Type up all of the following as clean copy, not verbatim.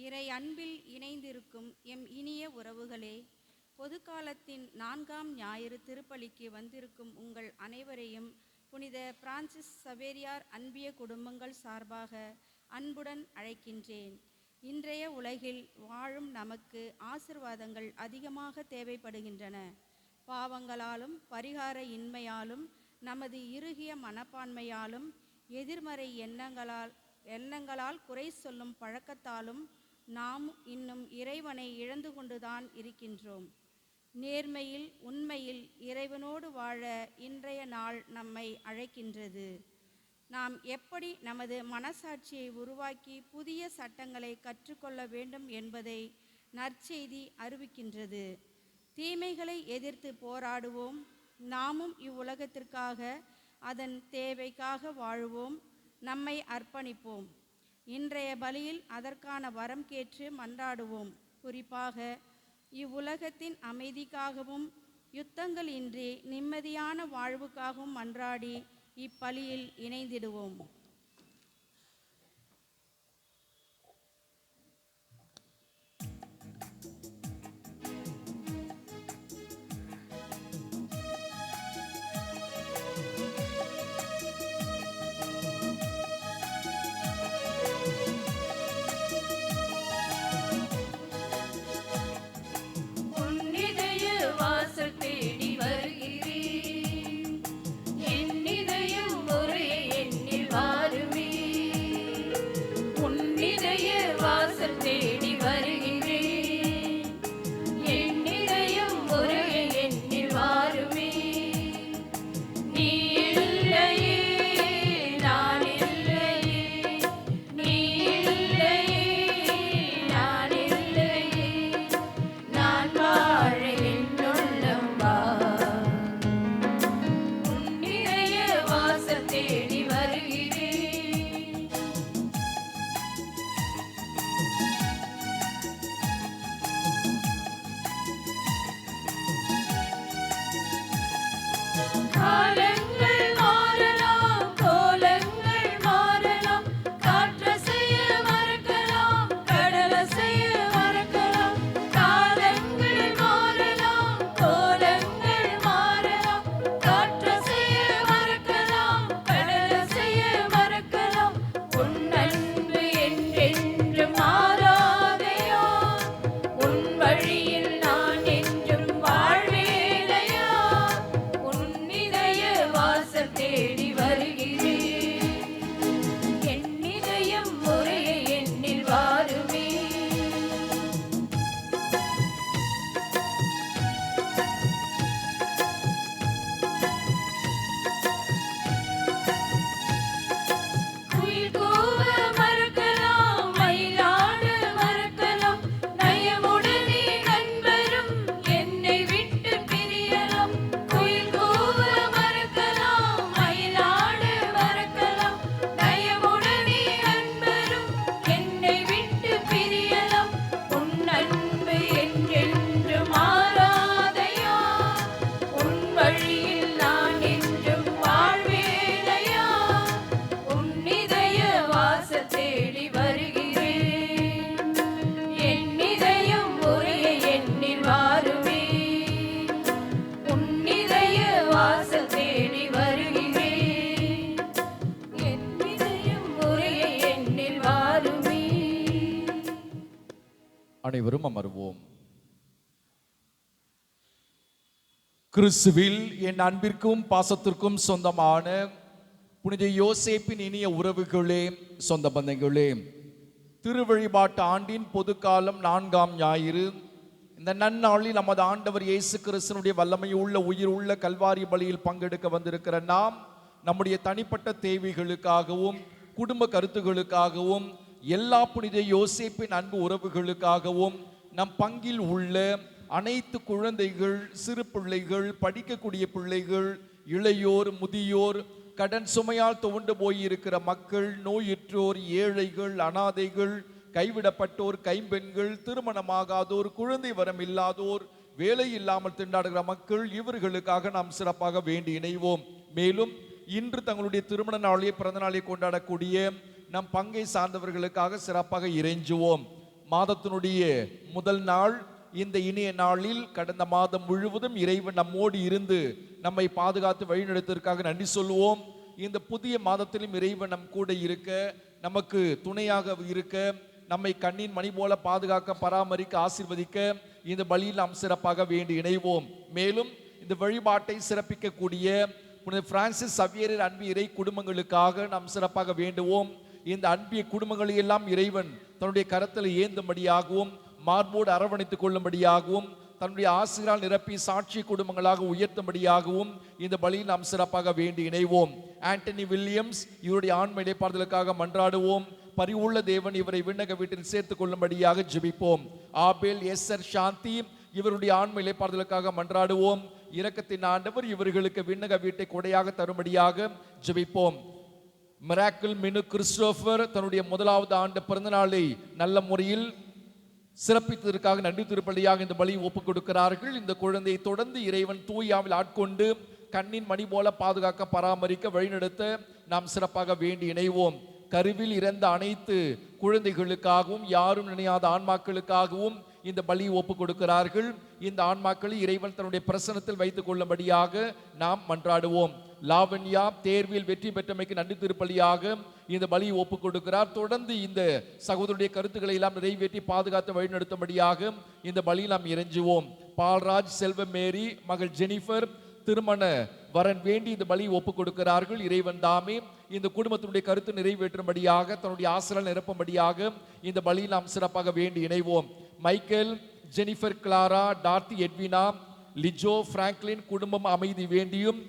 இறை அன்பில் இணைந்திருக்கும் எம் இனிய உறவுகளே, பொதுக்காலத்தின் 4ஆம் ஞாயிறு திருப்பலிக்கு வந்திருக்கும் உங்கள் அனைவரையும் புனித பிரான்சிஸ் சவேரியார் அன்பிய குடும்பங்கள் சார்பாக அன்புடன் அழைக்கின்றேன். இன்றைய உலகில் வாழும் நமக்கு ஆசிர்வாதங்கள் அதிகமாக தேவைப்படுகின்றன. பாவங்களாலும் பரிகார இன்மையாலும் நமது இறுகிய மனப்பான்மையாலும் எதிர்மறை எண்ணங்களால் குறை சொல்லும் பழக்கத்தாலும் நாம் இன்னும் இறைவனை இழந்து கொண்டுதான் இருக்கின்றோம். நேர்மையில் உண்மையில் இறைவனோடு வாழ இன்றைய நாள் நம்மை அழைக்கின்றது. நாம் எப்படி நமது மனசாட்சியை உருவாக்கி புதிய சட்டங்களை கற்றுக்கொள்ள வேண்டும் என்பதை நற்செய்தி அறிவிக்கின்றது. தீமைகளை எதிர்த்து போராடுவோம். நாமும் இவ்வுலகத்திற்காக அதன் தேவைக்காக வாழுவோம். நம்மை அர்ப்பணிப்போம். இன்றைய பலியில் அதற்கான வரம் கேட்டு மன்றாடுவோம். குறிப்பாக இவ்வுலகத்தின் அமைதிக்காகவும் யுத்தங்கள் இன்றி நிம்மதியான வாழ்வுக்காகவும் மன்றாடி இப்பலியில் இணைந்திடுவோம். அனைவரும் அமர்வோம். கிறிஸ்துவில் என் அன்பிற்கும் பாசத்திற்கும் சொந்தமான புனித யோசேப்பின் இனிய உறவுகளே, சொந்த பந்தங்களே, திருவழிபாட்டு ஆண்டின் பொதுக்காலம் 4ஆம் ஞாயிறு. இந்த நன்னாளில் நமது ஆண்டவர் இயேசு கிறிஸ்துனுடைய வல்லமையுள்ள உயிர் உள்ள கல்வாரி பலியில் பங்கெடுக்க வந்திருக்கிற நாம் நம்முடைய தனிப்பட்ட தேவைகளுக்காகவும் குடும்ப கருத்துகளுக்காகவும் எல்லா புனித யோசேப்பின் அன்பு உறவுகளுக்காகவும் நம் பங்கில் உள்ள அனைத்து குழந்தைகள், சிறு பிள்ளைகள், படிக்கக்கூடிய பிள்ளைகள், இளையோர், முதியோர், கடன் சுமையால் துவண்டு போயிருக்கிற மக்கள், நோயுற்றோர், ஏழைகள், அனாதைகள், கைவிடப்பட்டோர், கைம்பெண்கள், திருமணமாகாதோர், குழந்தை வரம் இல்லாதோர், வேலை இல்லாமல் திண்டாடுகிற மக்கள், இவர்களுக்காக நாம் சிறப்பாக வேண்டி இணைவோம். மேலும் இன்று தங்களுடைய திருமண நாளையே பிறந்த நாளை கொண்டாடக்கூடிய நம் பங்கை சார்ந்தவர்களுக்காக சிறப்பாக இறைஞ்சுவோம். மாதத்தினுடைய முதல் நாள். இந்த இனிய நாளில் கடந்த மாதம் முழுவதும் இறைவன் நம்மோடு இருந்து நம்மை பாதுகாத்து வழிநடத்திற்காக நன்றி சொல்லுவோம். இந்த புதிய மாதத்திலும் இறைவன் நம் கூட இருக்க, நமக்கு துணையாக இருக்க, நம்மை கண்ணின் மணி போல பாதுகாக்க, பராமரிக்க, ஆசீர்வதிக்க இந்த பலியில் நாம் சிறப்பாக வேண்டி இணைவோம். மேலும் இந்த வழிபாட்டை சிறப்பிக்கக்கூடிய புனித பிரான்சிஸ் சவேரியர் அன்பு இறை குடும்பங்களுக்காக நாம் சிறப்பாக வேண்டுவோம். இந்த அன்பிய குடும்பங்களை எல்லாம் இறைவன் தன்னுடைய கரத்தில் ஏந்தும்படியாகவும், மார்போடு அரவணைத்துக் கொள்ளும்படியாகவும், தன்னுடைய ஆசிரியரால் நிரப்பி சாட்சி குடும்பங்களாக உயர்த்தும்படியாகவும் இந்த பலியில் நாம் சிறப்பாக வேண்டி இணைவோம். ஆண்டனி வில்லியம்ஸ் இவருடைய ஆன்ம இளைப்பாறுதலுக்காக மன்றாடுவோம். பரிவுள்ள தேவன் இவரை விண்ணக வீட்டில் சேர்த்துக் கொள்ளும்படியாக ஜெபிப்போம். ஆபேல் எஸ்ஸர் சாந்தி இவருடைய ஆன்ம இளைப்பாறுதலுக்காக மன்றாடுவோம். இரக்கத்தின் ஆண்டவர் இவர்களுக்கு விண்ணக வீட்டை கொடையாக தரும்படியாக ஜெபிப்போம். மிராக்கிள் மினு கிறிஸ்டோபர் தன்னுடைய முதலாவது ஆண்டு பிறந்த நாளை நல்ல முறையில் சிறப்பித்ததற்காக நன்றி திருப்பலியாக இந்த பலியை ஒப்புக் கொடுக்கிறார்கள். இந்த குழந்தையை தொடர்ந்து இறைவன் தூயாவில் ஆட்கொண்டு கண்ணின் மணி போல பாதுகாக்க, பராமரிக்க, வழிநடத்த நாம் சிறப்பாக வேண்டி இணைவோம். கருவில் இறந்த அனைத்து குழந்தைகளுக்காகவும், யாரும் நினையாத ஆன்மாக்களுக்காகவும் இந்த பலியை ஒப்புக் கொடுக்கிறார்கள். இந்த ஆன்மாக்களை இறைவன் தன்னுடைய பிரசனத்தில் வைத்துக் கொள்ளும்படியாக நாம் மன்றாடுவோம். லாவண்யா தேர்வில் வெற்றி பெற்றமைக்கு நன்றி திருப்பலியாக இந்த பலியை ஒப்புக் கொடுக்கிறார். தொடர்ந்து இந்த சகோதரருடைய கருத்துக்களை எல்லாம் நிறைவேற்றி பாதுகாத்து வழிநடத்தும்படியாக இந்த பலியில் நாம் இறைஞ்சுவோம். பால்ராஜ், செல்வ மேரி, மகள் ஜெனிஃபர் திருமண வரன் வேண்டி இந்த பலியை ஒப்புக் கொடுக்கிறார்கள். இறைவன் தாமே இந்த குடும்பத்தினுடைய கருத்து நிறைவேற்றும்படியாக, தன்னுடைய ஆசிரியர் நிரப்பும்படியாக இந்த பலியில் நாம் சிறப்பாக வேண்டி இணைவோம். மைக்கேல், ஜெனிஃபர், கிளாரா, டார்த்தி, எட்வினா, லிஜோ, பிராங்க்லின் குடும்பம் அமைதி வேண்டியும்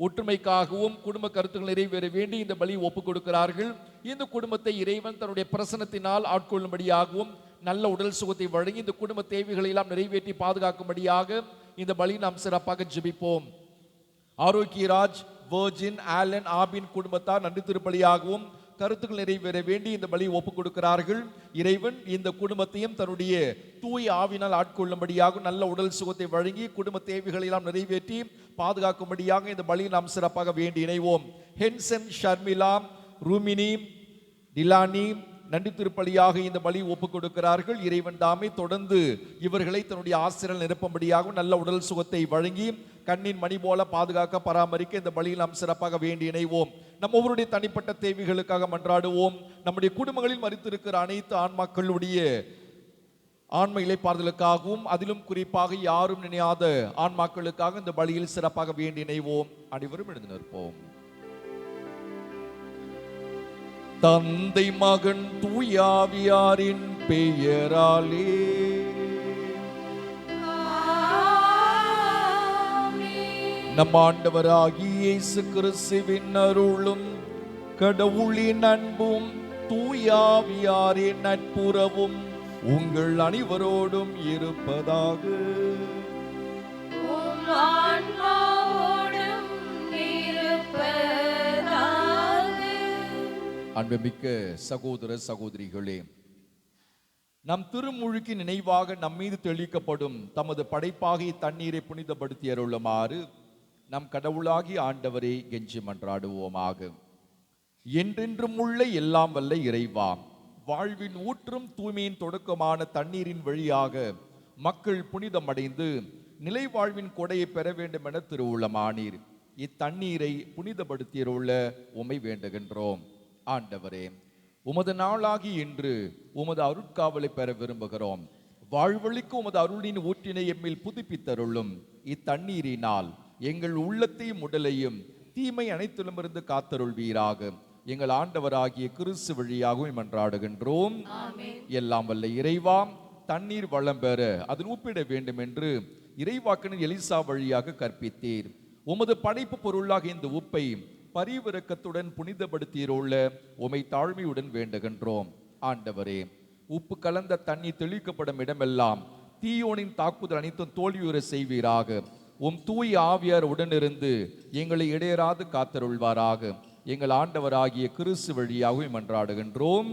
ஒற்றுமைக்காகவும் குடும்ப கருத்துக்கள் நிறைவேற வேண்டி இந்த பலியை ஒப்புக் கொடுக்கிறார்கள். இந்த குடும்பத்தை இறைவன் தன்னுடைய பிரசனத்தினால் ஆட்கொள்ளும்படியாகவும், நல்ல உடல் சுகத்தை வழங்கி இந்த குடும்ப தேவைகளை எல்லாம் நிறைவேற்றி பாதுகாக்கும்படியாக இந்த பலியை நாம் சிறப்பாக ஜெபிப்போம். ஆரோக்கியராஜ், வர்ஜின், ஆலன், ஆபின் குடும்பத்தார் நன்றி திருப்பலியாகவும் கருத்துக்கள் நிறைவேற வேண்டி இந்த பலியை ஒப்புக் கொடுக்கிறார்கள். இறைவன் இந்த குடும்பத்தையும் தன்னுடைய தூய ஆவினால் ஆட்கொள்ளும்படியாக, நல்ல உடல் சுகத்தை வழங்கி குடும்ப தேவைகளை எல்லாம் நிறைவேற்றி பாதுகாக்கும்படியாக இந்த பலியை நாம் சிறப்பாக வேண்டி இணைவோம். ஹென்சன், ஷர்மிளா, ரூமினி, டிலானி நன்றி திருப்பலியாக இந்த பலியை ஒப்புக் கொடுக்கிறார்கள். இறைவன் தாமே தொடர்ந்து இவர்களை தன்னுடைய ஆசிரியர் நிரப்பும்படியாக, நல்ல உடல் சுகத்தை வழங்கி கண்ணின் மணி போல பாதுகாக்க, பராமரிக்க இந்த பலியில் நாம் சிறப்பாக வேண்டி இணைவோம். நம்ம ஒவ்வொருடைய தனிப்பட்ட தேவைகளுக்காக மன்றாடுவோம். நம்முடைய குடும்பங்களில் மரித்திருக்கிற அனைத்து ஆன்மாக்களுடைய ஆன்ம இளைப்பாறுதலுக்காகவும், அதிலும் குறிப்பாக யாரும் நினையாத ஆன்மாக்களுக்காக இந்த பலியில் சிறப்பாக வேண்டி இணைவோம். அனைவரும் எழுந்து நிற்போம். தந்தை, மகன், தூயாவியாரின் பெயராலே நம் ஆண்டவராகிய இயேசு கிறிஸ்துவின் அருளும், கடவுளின் அன்பும், தூயாவியாரின் நட்புறவும் உங்கள் அனைவரோடும் இருப்பதாக. அன்புமிக்க சகோதர சகோதரிகளே, நம் திருமுழுக்கு நினைவாக நம்மீது தெளிக்கப்படும் தமது படைப்பாகிய தண்ணீரை புனிதப்படுத்தி அருளுமாறு நம் கடவுளாகி ஆண்டவரை கெஞ்சி மன்றாடுவோமாக. என்றென்றும் உள்ள எல்லாம் வல்ல இறைவா, வாழ்வின் ஊற்றும் தூய்மையின் தொடக்கமான தண்ணீரின் வழியாக மக்கள் புனிதமடைந்து நிலை வாழ்வின் கொடையை பெற வேண்டும் என திருவுளமானீர். இத்தண்ணீரை புனிதப்படுத்தியருள்ள உமை வேண்டுகின்றோம். ஆண்டவரே, உமது நாளாகி இன்று உமது அருட்காவலை பெற விரும்புகிறோம். வாழ்வழிக்கு உமது அருளின் ஊற்றினை எம்மில் புதுப்பித்தருளும். இத்தண்ணீரினால் எங்கள் உள்ளத்தையும் உடலையும் தீமை அனைத்திலுமிருந்து காத்தருள்வீராக. எங்கள் ஆண்டவராகிய கிறிஸ்து வழியாகவும் மன்றாடுகின்றோம். எல்லாம் வல்ல இறைவா, தண்ணீர் வளம் பெற அதன் ஒப்பிட வேண்டும் என்று இறைவாக்கினர் எலிசா வழியாக கற்பித்தீர். உமது படைப்பு பொருளாக இந்த உப்பை பரிவிரக்கத்துடன் புனிதப்படுத்தியுள்ள உமை தாழ்மையுடன் வேண்டுகின்றோம். ஆண்டவரே, உப்பு கலந்த தண்ணீர் தெளிக்கப்படும் இடமெல்லாம் தீயோனின் தாக்குதல் அனைத்தும் தோல்வியுற செய்வீராக. உம் தூய ஆவியார் உடனிருந்து எங்களை இடையராது காத்தருள்வாராக. எங்கள் ஆண்டவராகிய கிறிஸ்து வழியாக மன்றாடுகின்றோம்.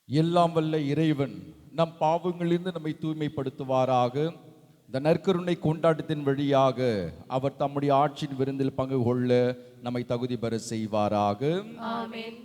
எல்லாம் வல்ல இறைவன் நம் பாவங்களிலிருந்து நம்மை தூய்மைப்படுத்துவாராக. இந்த நற்கருணை கொண்டாட்டத்தின் வழியாக அவர் தம்முடைய ஆட்சியின் விருந்தில் பங்கு கொள்ள நம்மை தகுதி பெற செய்வாராக. ஆமென்.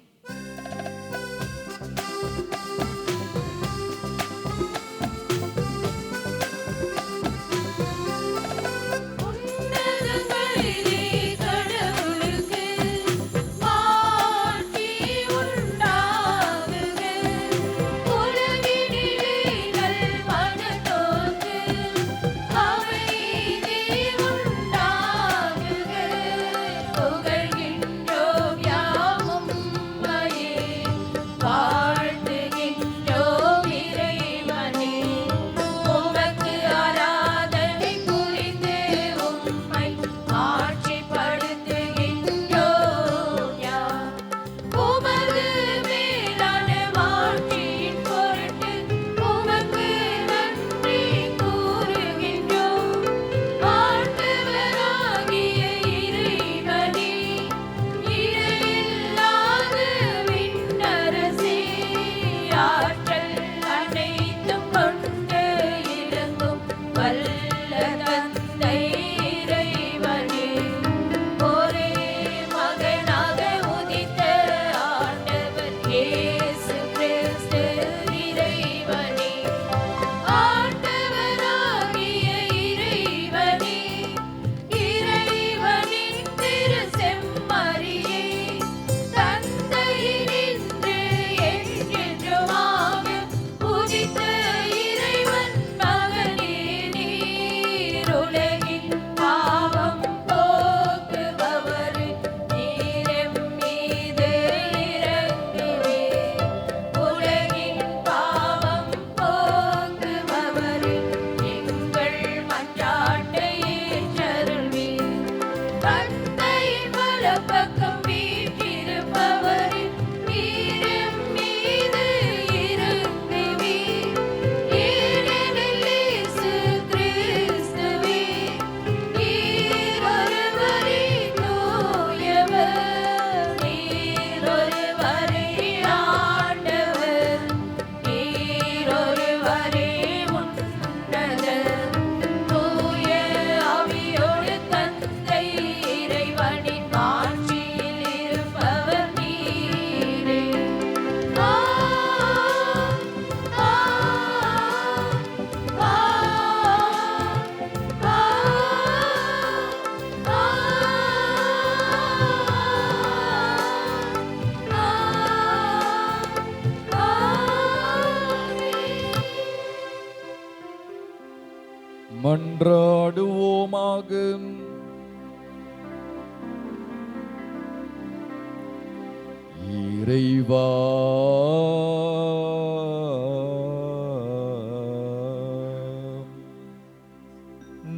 மன்றாடுவோமாக. இறைவா,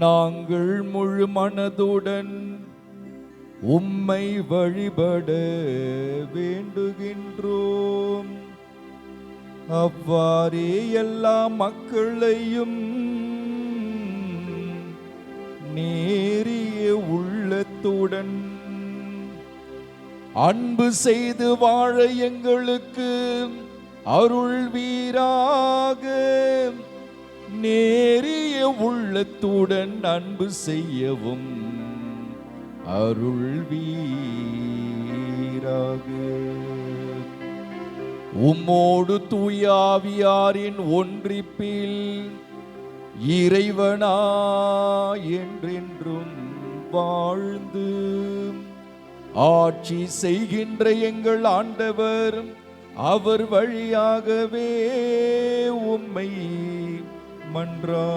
நாங்கள் முழு மனதுடன் உம்மை வழிபட வேண்டுகின்றோம். அவ்வாறே எல்லா மக்களையும் நேரிய உள்ளத்துடன் அன்பு செய்து வாழ எங்களுக்கு அருள்வீராக. நேரிய உள்ளத்துடன் அன்பு செய்யவும் அருள்வீராக. உம்மோடு தூயாவியாரின் ஒன்றிப்பில் இறைவனா என்றென்றும் வாழ்ந்து ஆட்சி செய்கின்ற எங்கள் ஆண்டவர் அவர் வழியாகவே உம்மை மன்றாடுகின்றோம்.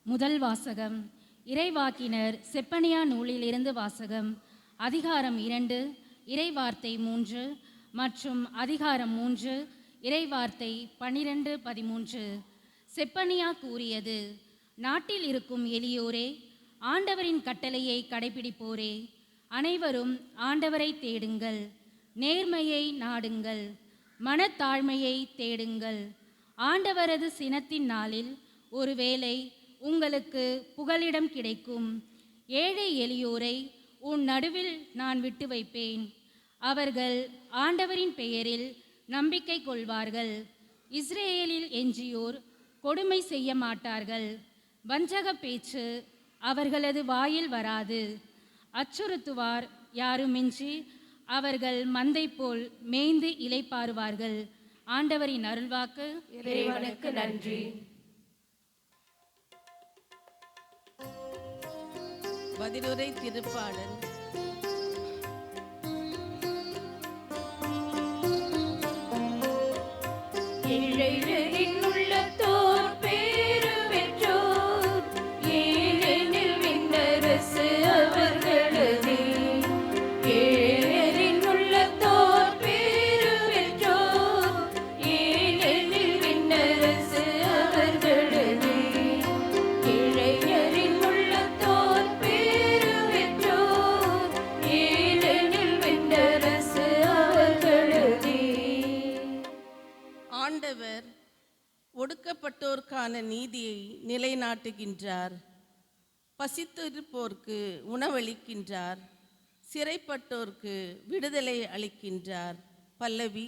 முதல் வாசகம் இறைவாக்கினர் செப்பனியா நூலிலிருந்து வாசகம். அதிகாரம் 2 இறைவார்த்தை 3 மற்றும் அதிகாரம் 3 இறைவார்த்தை 12-13. செப்பனியா கூறியது: நாட்டில் இருக்கும் எளியோரே, ஆண்டவரின் கட்டளையை கடைபிடிப்போரே, அனைவரும் ஆண்டவரை தேடுங்கள், நேர்மையை நாடுங்கள், மனத்தாழ்மையை தேடுங்கள். ஆண்டவரது சினத்தின் நாளில் ஒருவேளை உங்களுக்கு புகலிடம் கிடைக்கும். ஏழை எளியோரை உன் நடுவில் நான் விட்டு வைப்பேன். அவர்கள் ஆண்டவரின் பெயரில் நம்பிக்கை கொள்வார்கள். இஸ்ரேலில் எஞ்சியோர் கொடுமை செய்ய மாட்டார்கள். வஞ்சக பேச்சு அவர்களது வாயில் வராது. அச்சுறுத்துவார் யாருமின்றி அவர்கள் மந்தை போல் மேய்ந்து இளைப்பாறுவார்கள். ஆண்டவரின் அருள்வாக்கு. இறைவனுக்கு நன்றி. பதிலுரை திருப்பாடல். ஏழைகளின் உள்ளத்தோர் பேறு பெற்றோர், ஏனெனில் விண்ணரசு அவர்களதே. ஏழைகளின் உள்ளத்தோர் பேறு பெற்றோர், ஏனெனில் விண்ணரசு அவர்களதே. ஏழைகளின் உள்ளத்தோர் பேறு பெற்றோர், ஏனெனில் விண்ணரசு அவர்களதே. ஆண்டவர் ஒடுக்கப்பட்டோர்க்கான நீதியை நிலைநாட்டுகின்றார். பசித்திருப்போர்க்கு உணவளிக்கின்றார். சிறைப்பட்டோர்க்கு விடுதலை அளிக்கின்றார். பல்லவி.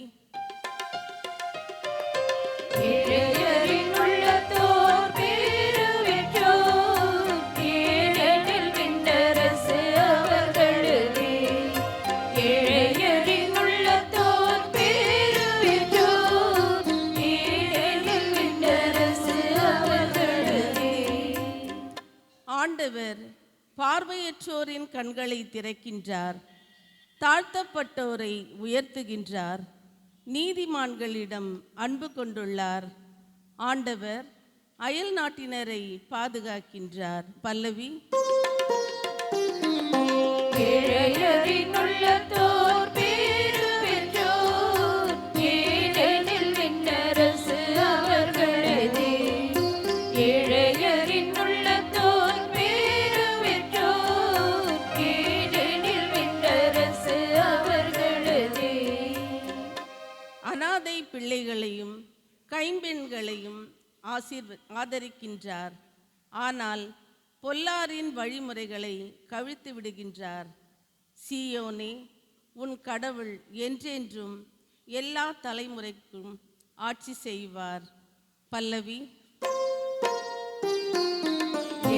ஏழைகளின் உள்ளத்தோர் பேறு பெற்றோர், ஏனெனில் விண்ணரசு அவர்களதே. ஏழைகளின் உள்ளத்தோர் பேறு பெற்றோர், ஏனெனில் விண்ணரசு அவர்களதே. ஆண்டவர் பார்வையற்றோரின் கண்களை திறக்கின்றார். தாழ்த்தப்பட்டோரை உயர்த்துகின்றார். நீதிமான்களிடம் அன்பு கொண்டுள்ளார். ஆண்டவர் அயல் நாட்டினரை பாதுகாக்கின்றார். பல்லவி. ஏழைகளின் உள்ளத்தோர் பேறு பெற்றோர், ஏனெனில் விண்ணரசு அவர்களதே. ஏழைகளின் உள்ளத்தோர் பேறு பெற்றோர், ஏனெனில் விண்ணரசு அவர்களதே. அனாதை பிள்ளைகளையும் கைம்பெண்களையும் ஆதரிக்கின்றார். ஆனால் பொல்லாரின் வழிமுறைகளை கவிழ்த்து விடுகின்றார். சீயோனே, உன் கடவுள் என்றென்றும் எல்லா தலைமுறைக்கும் ஆட்சி செய்வார். பல்லவி.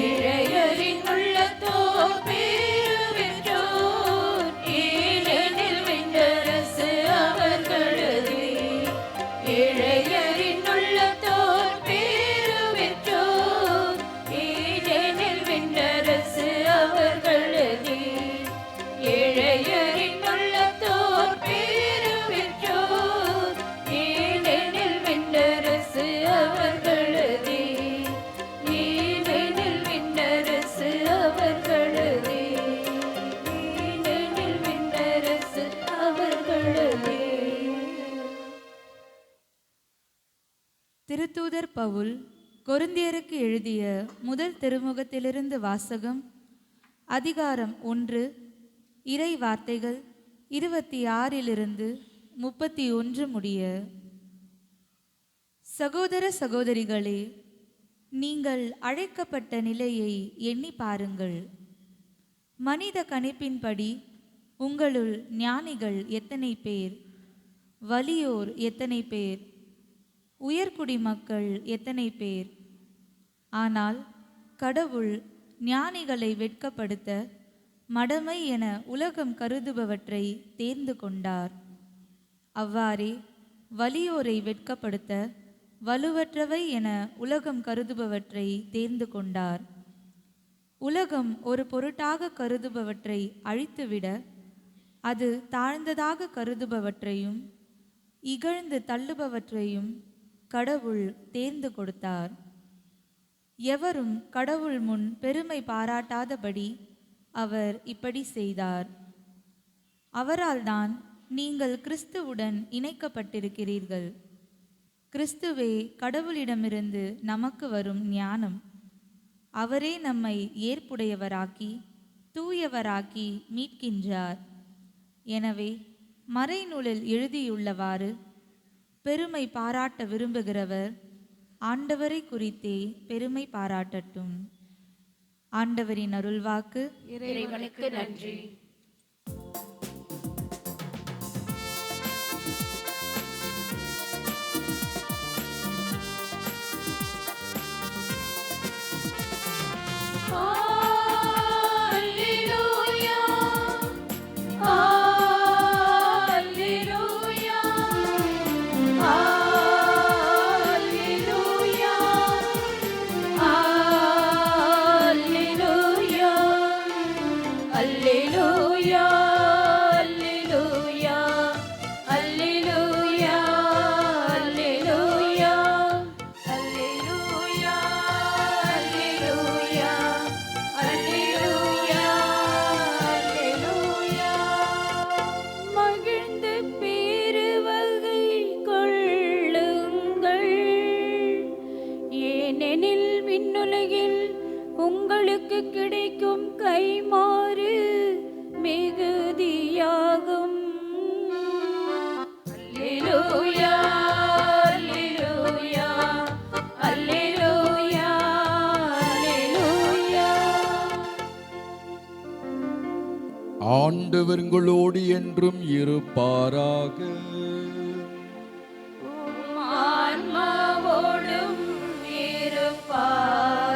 ஏழைகளின் உள்ளத்தோர் பேறு பெற்றோர், ஏனெனில் விண்ணரசு அவர்களதே. ஏழைகளின் உள்ளத்தோர் பேறு பெற்றோர், ஏனெனில் விண்ணரசு அவர்களதே. ஏழைகளின் உள்ளத்தோர் பேறு பெற்றோர், ஏனெனில் விண்ணரசு அவர்களதே. ஏனெனில் விண்ணரசு அவர்களதே. ஏனெனில் விண்ணரசு அவர்களதே. திருத்தூதர் பவுல் கொரிந்தியருக்கு எழுதிய முதல் திருமுகத்திலிருந்து வாசகம். அதிகாரம் 1, இறை வார்த்தைகள் 26 31 முடிய. சகோதர சகோதரிகளே, நீங்கள் அழைக்கப்பட்ட நிலையை எண்ணி பாருங்கள். மனித கணிப்பின்படி உங்களுள் ஞானிகள் எத்தனை பேர், வலியோர் எத்தனை பேர், உயர்குடி மக்கள் எத்தனை பேர். ஆனால் கடவுள் ஞானிகளை வெட்கப்படுத்த மடமை என உலகம் கருதுபவற்றை தேர்ந்து கொண்டார். அவ்வாறே வலியோரை வெட்கப்படுத்த வலுவற்றவை என உலகம் கருதுபவற்றை தேர்ந்து கொண்டார். உலகம் ஒரு பொருட்டாக கருதுபவற்றை அழித்துவிட அது தாழ்ந்ததாக கருதுபவற்றையும் இகழ்ந்து தள்ளுபவற்றையும் கடவுள் தேர்ந்து கொடுத்தார். எவரும் கடவுள் முன் பெருமை பாராட்டாதபடி அவர் இப்படி செய்தார். அவரால்தான் நீங்கள் கிறிஸ்துவுடன் இணைக்கப்பட்டிருக்கிறீர்கள். கிறிஸ்துவே கடவுளிடமிருந்து நமக்கு வரும் ஞானம். அவரே நம்மை ஏற்புடையவராக்கி தூயவராக்கி மீட்கின்றார். எனவே மறைநூலில் எழுதியுள்ளவாறு, பெருமை பாராட்ட விரும்புகிறவர் ஆண்டவரை குறித்தே பெருமை பாராட்டட்டும். ஆண்டவரின் அருள்வாக்கு. இறைவனுக்கு நன்றி. மகிழ்ந்து பேருவகை கொள்ளுங்கள், ஏனெனில் விண்ணுலகில் உங்களுக்கு கிடைக்கும் கைமாறு மிகுதியாகும். அல்லேலூயா, அல்லேலூயா, அல்லேலூயா, அல்லேலூயா. ஆண்டவர் உங்களோடு என்றும் இருப்பாராக. ஆன்மாவோடும் இருப்பாராக.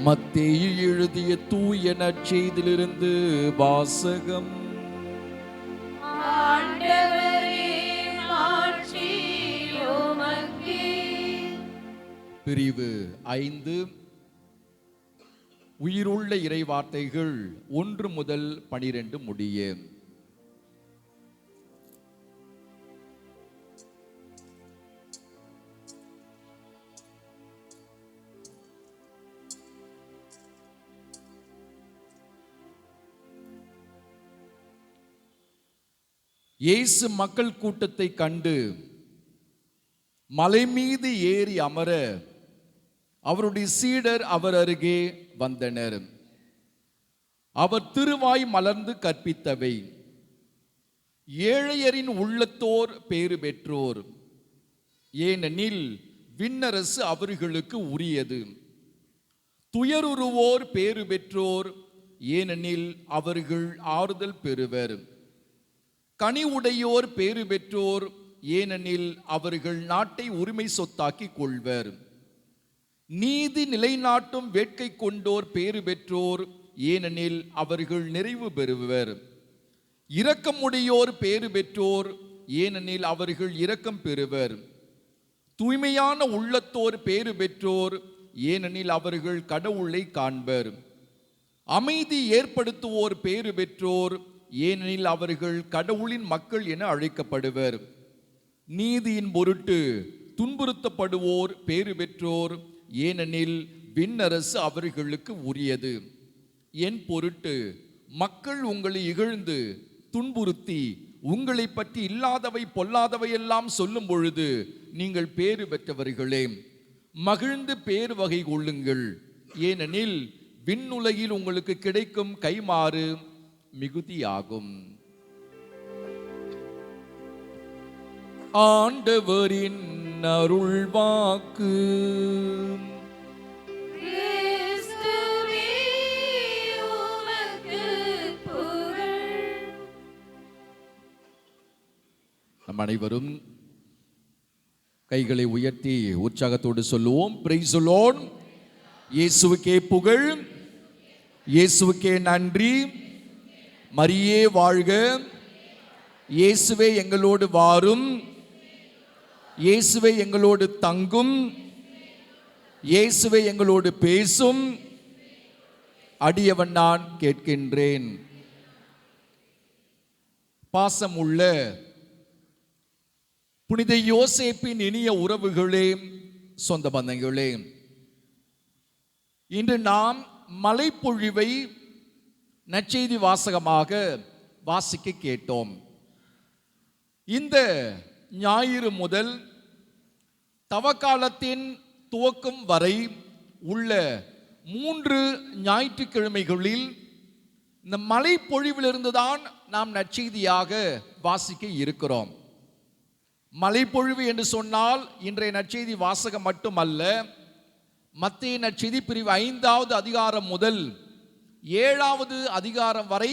மத்தேயு எழுதிய தூய நற்செய்தியிலிருந்து வாசகம். ஆண்டவரே, மாட்சி உமக்கே. பிரிவு 5. உயிருள்ள இறைவார்த்தைகள் 1 முதல் 12 முடிய. இயேசு மக்கள் கூட்டத்தை கண்டு மலை மீது ஏறி அமர அவருடைய சீடர் அவர் அருகே வந்தனர். அவர் திருவாய் மலர்ந்து கற்பித்தவை: ஏழையரின் உள்ளத்தோர் பேறு பெற்றோர், ஏனெனில் விண்ணரசு அவர்களுக்கு உரியது. துயருருவோர் பேறு பெற்றோர், ஏனெனில் அவர்கள் ஆறுதல் பெறுவர். கனி உடையோர் பேறு பெற்றோர், ஏனெனில் அவர்கள் நாட்டை உரிமை சொத்தாக்கி கொள்வர். நீதி நிலைநாட்டும் வேட்கை கொண்டோர் பேறு பெற்றோர், ஏனெனில் அவர்கள் நிறைவு பெறுவர். இரக்கமுடையோர் பேறு பெற்றோர், ஏனெனில் அவர்கள் இரக்கம் பெறுவர். தூய்மையான உள்ளத்தோர் பேறு பெற்றோர், ஏனெனில் அவர்கள் கடவுளை காண்பர். அமைதி ஏற்படுத்துவோர் பேறு பெற்றோர், ஏனெனில் அவர்கள் கடவுளின் மக்கள் என அழைக்கப்படுவர். நீதியின் பொருட்டு துன்புறுத்தப்படுவோர் பேறு பெற்றோர், ஏனெனில் விண்ணரசு அவர்களுக்கு உரியது. என் பொருட்டு மக்கள் உங்களை இகழ்ந்து துன்புறுத்தி உங்களை பற்றி இல்லாதவை பொல்லாதவை எல்லாம் சொல்லும் பொழுது நீங்கள் பேறு பெற்றவர்களே. மகிழ்ந்து பேர் வகை கொள்ளுங்கள், ஏனெனில் விண்ணுலகில் உங்களுக்கு கிடைக்கும் கைமாறு மிகுதியாகும். ஆண்டவரின் அருள்வாக்கு. கிறிஸ்துவே, உமக்கு புகழ். நம் அனைவரும் கைகளை உயர்த்தி உற்சாகத்தோடு சொல்லுவோம்: பிரைஸ் தி லார்ட். இயேசுவுக்கே புகழ், இயேசுவுக்கே நன்றி. மரியே வாழ்க, இயேசுவே எங்களோடு வாரும், இயேசுவே எங்களோடு தங்கும், இயேசுவே எங்களோடு பேசும். அடியவன் நான் கேட்கின்றேன். பாசமுள்ள புனித யோசேப்பின் இனிய உறவுகளே, சொந்த பந்தங்களே, இன்று நாம் மலைப்பொழிவை நற்செய்தி வாசகமாக வாசிக்க கேட்டோம். இந்த ஞாயிறு முதல் தவக்காலத்தின் துவக்கம் வரை உள்ள 3 ஞாயிற்றுக்கிழமைகளில் இந்த மலைப்பொழிவிலிருந்து தான் நாம் நற்செய்தியாக வாசிக்க இருக்கிறோம். மழைப்பொழிவு என்று சொன்னால் இன்றைய நற்செய்தி வாசகம் மட்டுமல்ல, மத்தேயு நற்செய்தி பிரிவு 5வது அதிகாரம் முதல் 7வது அதிகாரம் வரை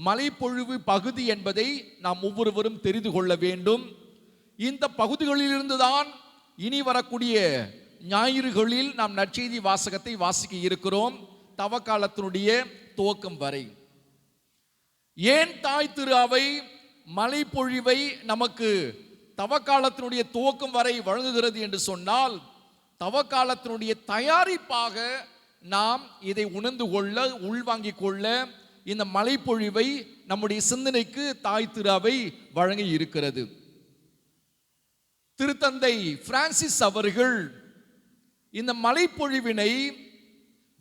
மழைப்பொழிவு பகுதி என்பதை நாம் ஒவ்வொருவரும் தெரிந்து கொள்ள வேண்டும். இந்த பகுதிகளிலிருந்து தான் இனி வரக்கூடிய ஞாயிறுகளில் நாம் நற்செய்தி வாசகத்தை வாசிக்க இருக்கிறோம், தவக்காலத்தினுடைய துவக்கம் வரை. ஏன் தாய் திரு அவை மழைப்பொழிவை நமக்கு தவக்காலத்தினுடைய துவக்கம் வரை வழங்குகிறது என்று சொன்னால், தவக்காலத்தினுடைய தயாரிப்பாக நாம் இதை உணர்ந்து கொள்ள, உள்வாங்கிக் கொள்ள இந்த மழைப்பொழிவை நம்முடைய சிந்தனைக்கு தாய் திரு அவை வழங்கி இருக்கிறது. திருத்தந்தை பிரான்சிஸ் அவர்கள் இந்த மழைப்பொழிவினை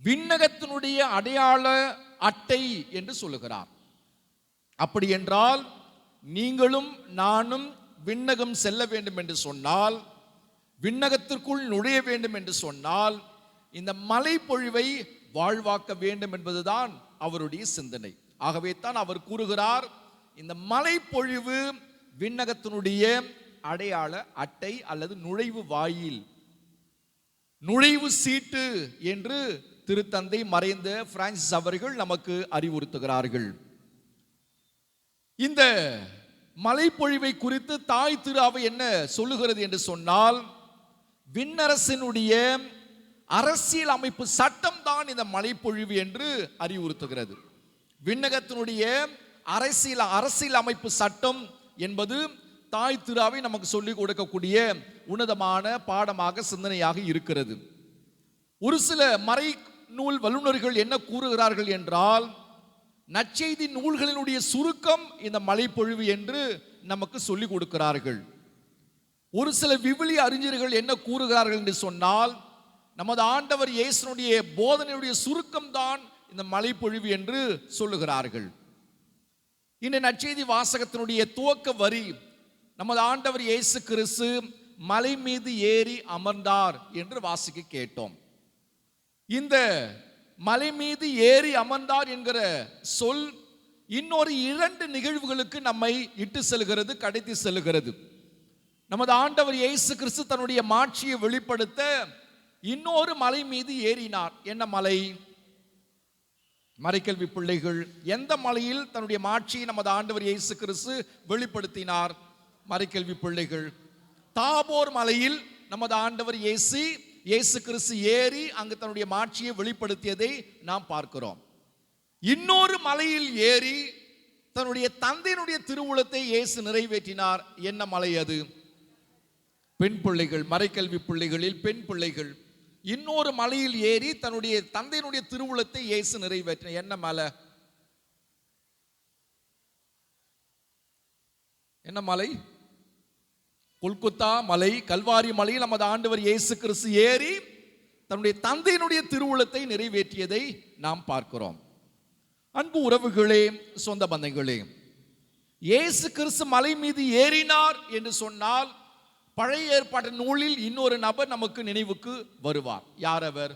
விண்ணகத்தினுடைய அடையாள அட்டை என்று சொல்லுகிறார். அப்படி என்றால் நீங்களும் நானும் விண்ணகம் செல்ல வேண்டும் என்று சொன்னால், விண்ணகத்திற்குள் நுழைய வேண்டும் என்று சொன்னால், இந்த மழைப்பொழிவை வாழ்வாக்க வேண்டும் என்பதுதான் அவருடைய சிந்தனை. ஆகவே தான் அவர் கூறுகிறார், இந்த மழைப்பொழிவு விண்ணகத்தினுடைய அடையாள அட்டை அல்லது நுழைவு வாயில், நுழைவு சீட்டு என்று திருத்தந்தை மறைந்த பிரான்சிஸ் அவர்கள் நமக்கு அறிவுறுத்துகிறார்கள். இந்த மழைப்பொழிவை குறித்து தாய் திரு அவை என்ன சொல்லுகிறது என்று சொன்னால், விண்ணரசினுடைய அரசியல் அமைப்பு சட்டம் தான் இந்த மழைப்பொழிவு என்று அறிவுறுத்துகிறது. விண்ணகத்தினுடைய அரசியல் அமைப்பு சட்டம் என்பது தாய் திரு அவை நமக்கு சொல்லிக் கொடுக்கக்கூடிய உன்னதமான பாடமாக சிந்தனையாக இருக்கிறது. ஒரு சில மறை நூல் வல்லுநர்கள் என்ன கூறுகிறார்கள் என்றால், நற்செய்தி நூல்களினுடைய சுருக்கம் இந்த மழைப்பொழிவு என்று நமக்கு சொல்லிக் கொடுக்கிறார்கள். ஒரு சில விவிலிய அறிஞர்கள் என்ன கூறுகிறார்கள் என்று சொன்னால், நமது ஆண்டவர் இயேசுனுடைய போதனையுடைய சுருக்கம் தான் இந்த மழைப்பொழிவு என்று சொல்லுகிறார்கள். இந்த நற்செய்தி வாசகத்தினுடைய துவக்க வரி, நமது ஆண்டவர் இயேசு கிறிஸ்து மலை மீது ஏறி அமர்ந்தார் என்று வாசிக்க கேட்டோம். இந்த மலை மீது ஏறி அமர்ந்தார் என்கிற சொல் இன்னொரு 2 நிகழ்வுகளுக்கு நம்மை இட்டு செல்கிறது, கடத்தி செல்கிறது. நமது ஆண்டவர் இயேசு கிறிஸ்து தன்னுடைய மாட்சியை வெளிப்படுத்த இன்னொரு மலை மீது ஏறினார். என்ன மலை? மறைக்கல்வி பிள்ளைகள், எந்த மலையில் தன்னுடைய மாட்சியை நமது ஆண்டவர் இயேசு கிறிஸ்து வெளிப்படுத்தினார்? மறைக்கல்வி பிள்ளைகள், தாபோர் மலையில் நமது ஆண்டவர் இயேசு கிறிஸ்து ஏறி அங்கு தன்னுடைய மாட்சியை வெளிப்படுத்தியதை நாம் பார்க்கிறோம். இன்னொரு மலையில் ஏறி தன்னுடைய தந்தையினுடைய திருவுளத்தை இயேசு நிறைவேற்றினார். என்ன மலை அது? பெண் பிள்ளைகள், மறைக்கல்வி பிள்ளைகளில் பெண் பிள்ளைகள், இன்னொரு மலையில் ஏறி தன்னுடைய தந்தையினுடைய திருவுளத்தை இயேசு நிறைவேற்றினார். என்ன மலை? என்ன மலை? கொல்கத்தா மலை, கல்வாரி மலையில் நமது ஆண்டவர் இயேசு கிறிஸ்து ஏறி தன்னுடைய தந்தையினுடைய திருவுளத்தை நிறைவேற்றியதை நாம் பார்க்கிறோம். அன்பு உறவுகளே, சொந்த பந்தங்களே, இயேசு கிறிஸ்து மலை மீது ஏறினார் என்று சொன்னால் பழைய ஏற்பாட்டு நூலில் இன்னொரு நபர் நமக்கு நினைவுக்கு வருவார். யார் அவர்?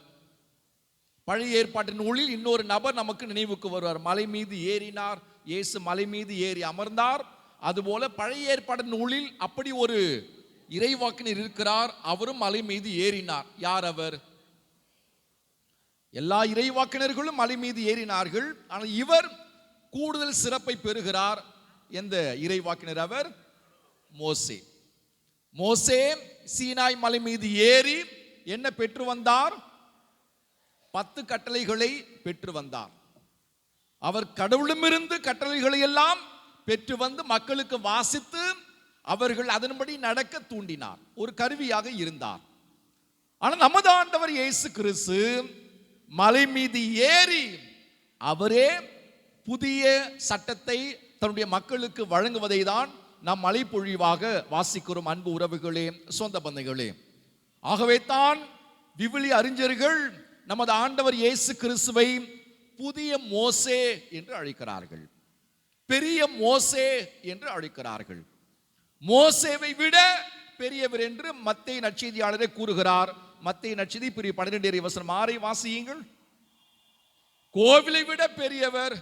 பழைய ஏற்பாட்டு நூலில் இன்னொரு நபர் நமக்கு நினைவுக்கு வருவார். மலை மீது ஏறினார், இயேசு மலை மீது ஏறி அமர்ந்தார். அதுபோல பழைய ஏற்பாடு நூலில் அப்படி ஒரு இறைவாக்கினர் இருக்கிறார், அவரும் மலை மீது ஏறினார். யார் அவர்? எல்லா இறைவாக்கினர்களும் மலை மீது ஏறினார்கள், ஆனால் இவர் கூடுதல் சிறப்பை பெறுகிறார். எந்த இறைவாக்கினர் அவர்? மோசே. மோசே சீனாய் மலை மீது ஏறி என்ன பெற்று வந்தார்? 10 கட்டளைகளை பெற்று வந்தார். அவர் கடவுளிடமிருந்து கட்டளைகளை எல்லாம் பெற்று வந்து மக்களுக்கு வாசித்து அவர்கள் அதன்படி நடக்க தூண்டினார், ஒரு கருவியாக இருந்தார். ஆனால் நமது ஆண்டவர் இயேசு கிறிஸ்து மலை மீது ஏறி அவரே புதிய சட்டத்தை தன்னுடைய மக்களுக்கு வழங்குவதை தான் நாம் மழைப்பொழிவாக வாசிக்கிறோம். அன்பு உறவுகளே, சொந்த பந்தங்களே, ஆகவே தான் விவிலிய அறிஞர்கள் நமது ஆண்டவர் இயேசு கிறிஸ்துவை புதிய மோசே என்று அழைக்கிறார்கள், பெரிய மோசே என்று அழைக்கிறார்கள். மோசேவை விட பெரியவர் என்று மத்தேயு நற்செய்தியாளரே கூறுகிறார். மத்தேயு நற்செய்தி பிரிவு 12 வாசியுங்கள். கோவிலை விட பெரியவர்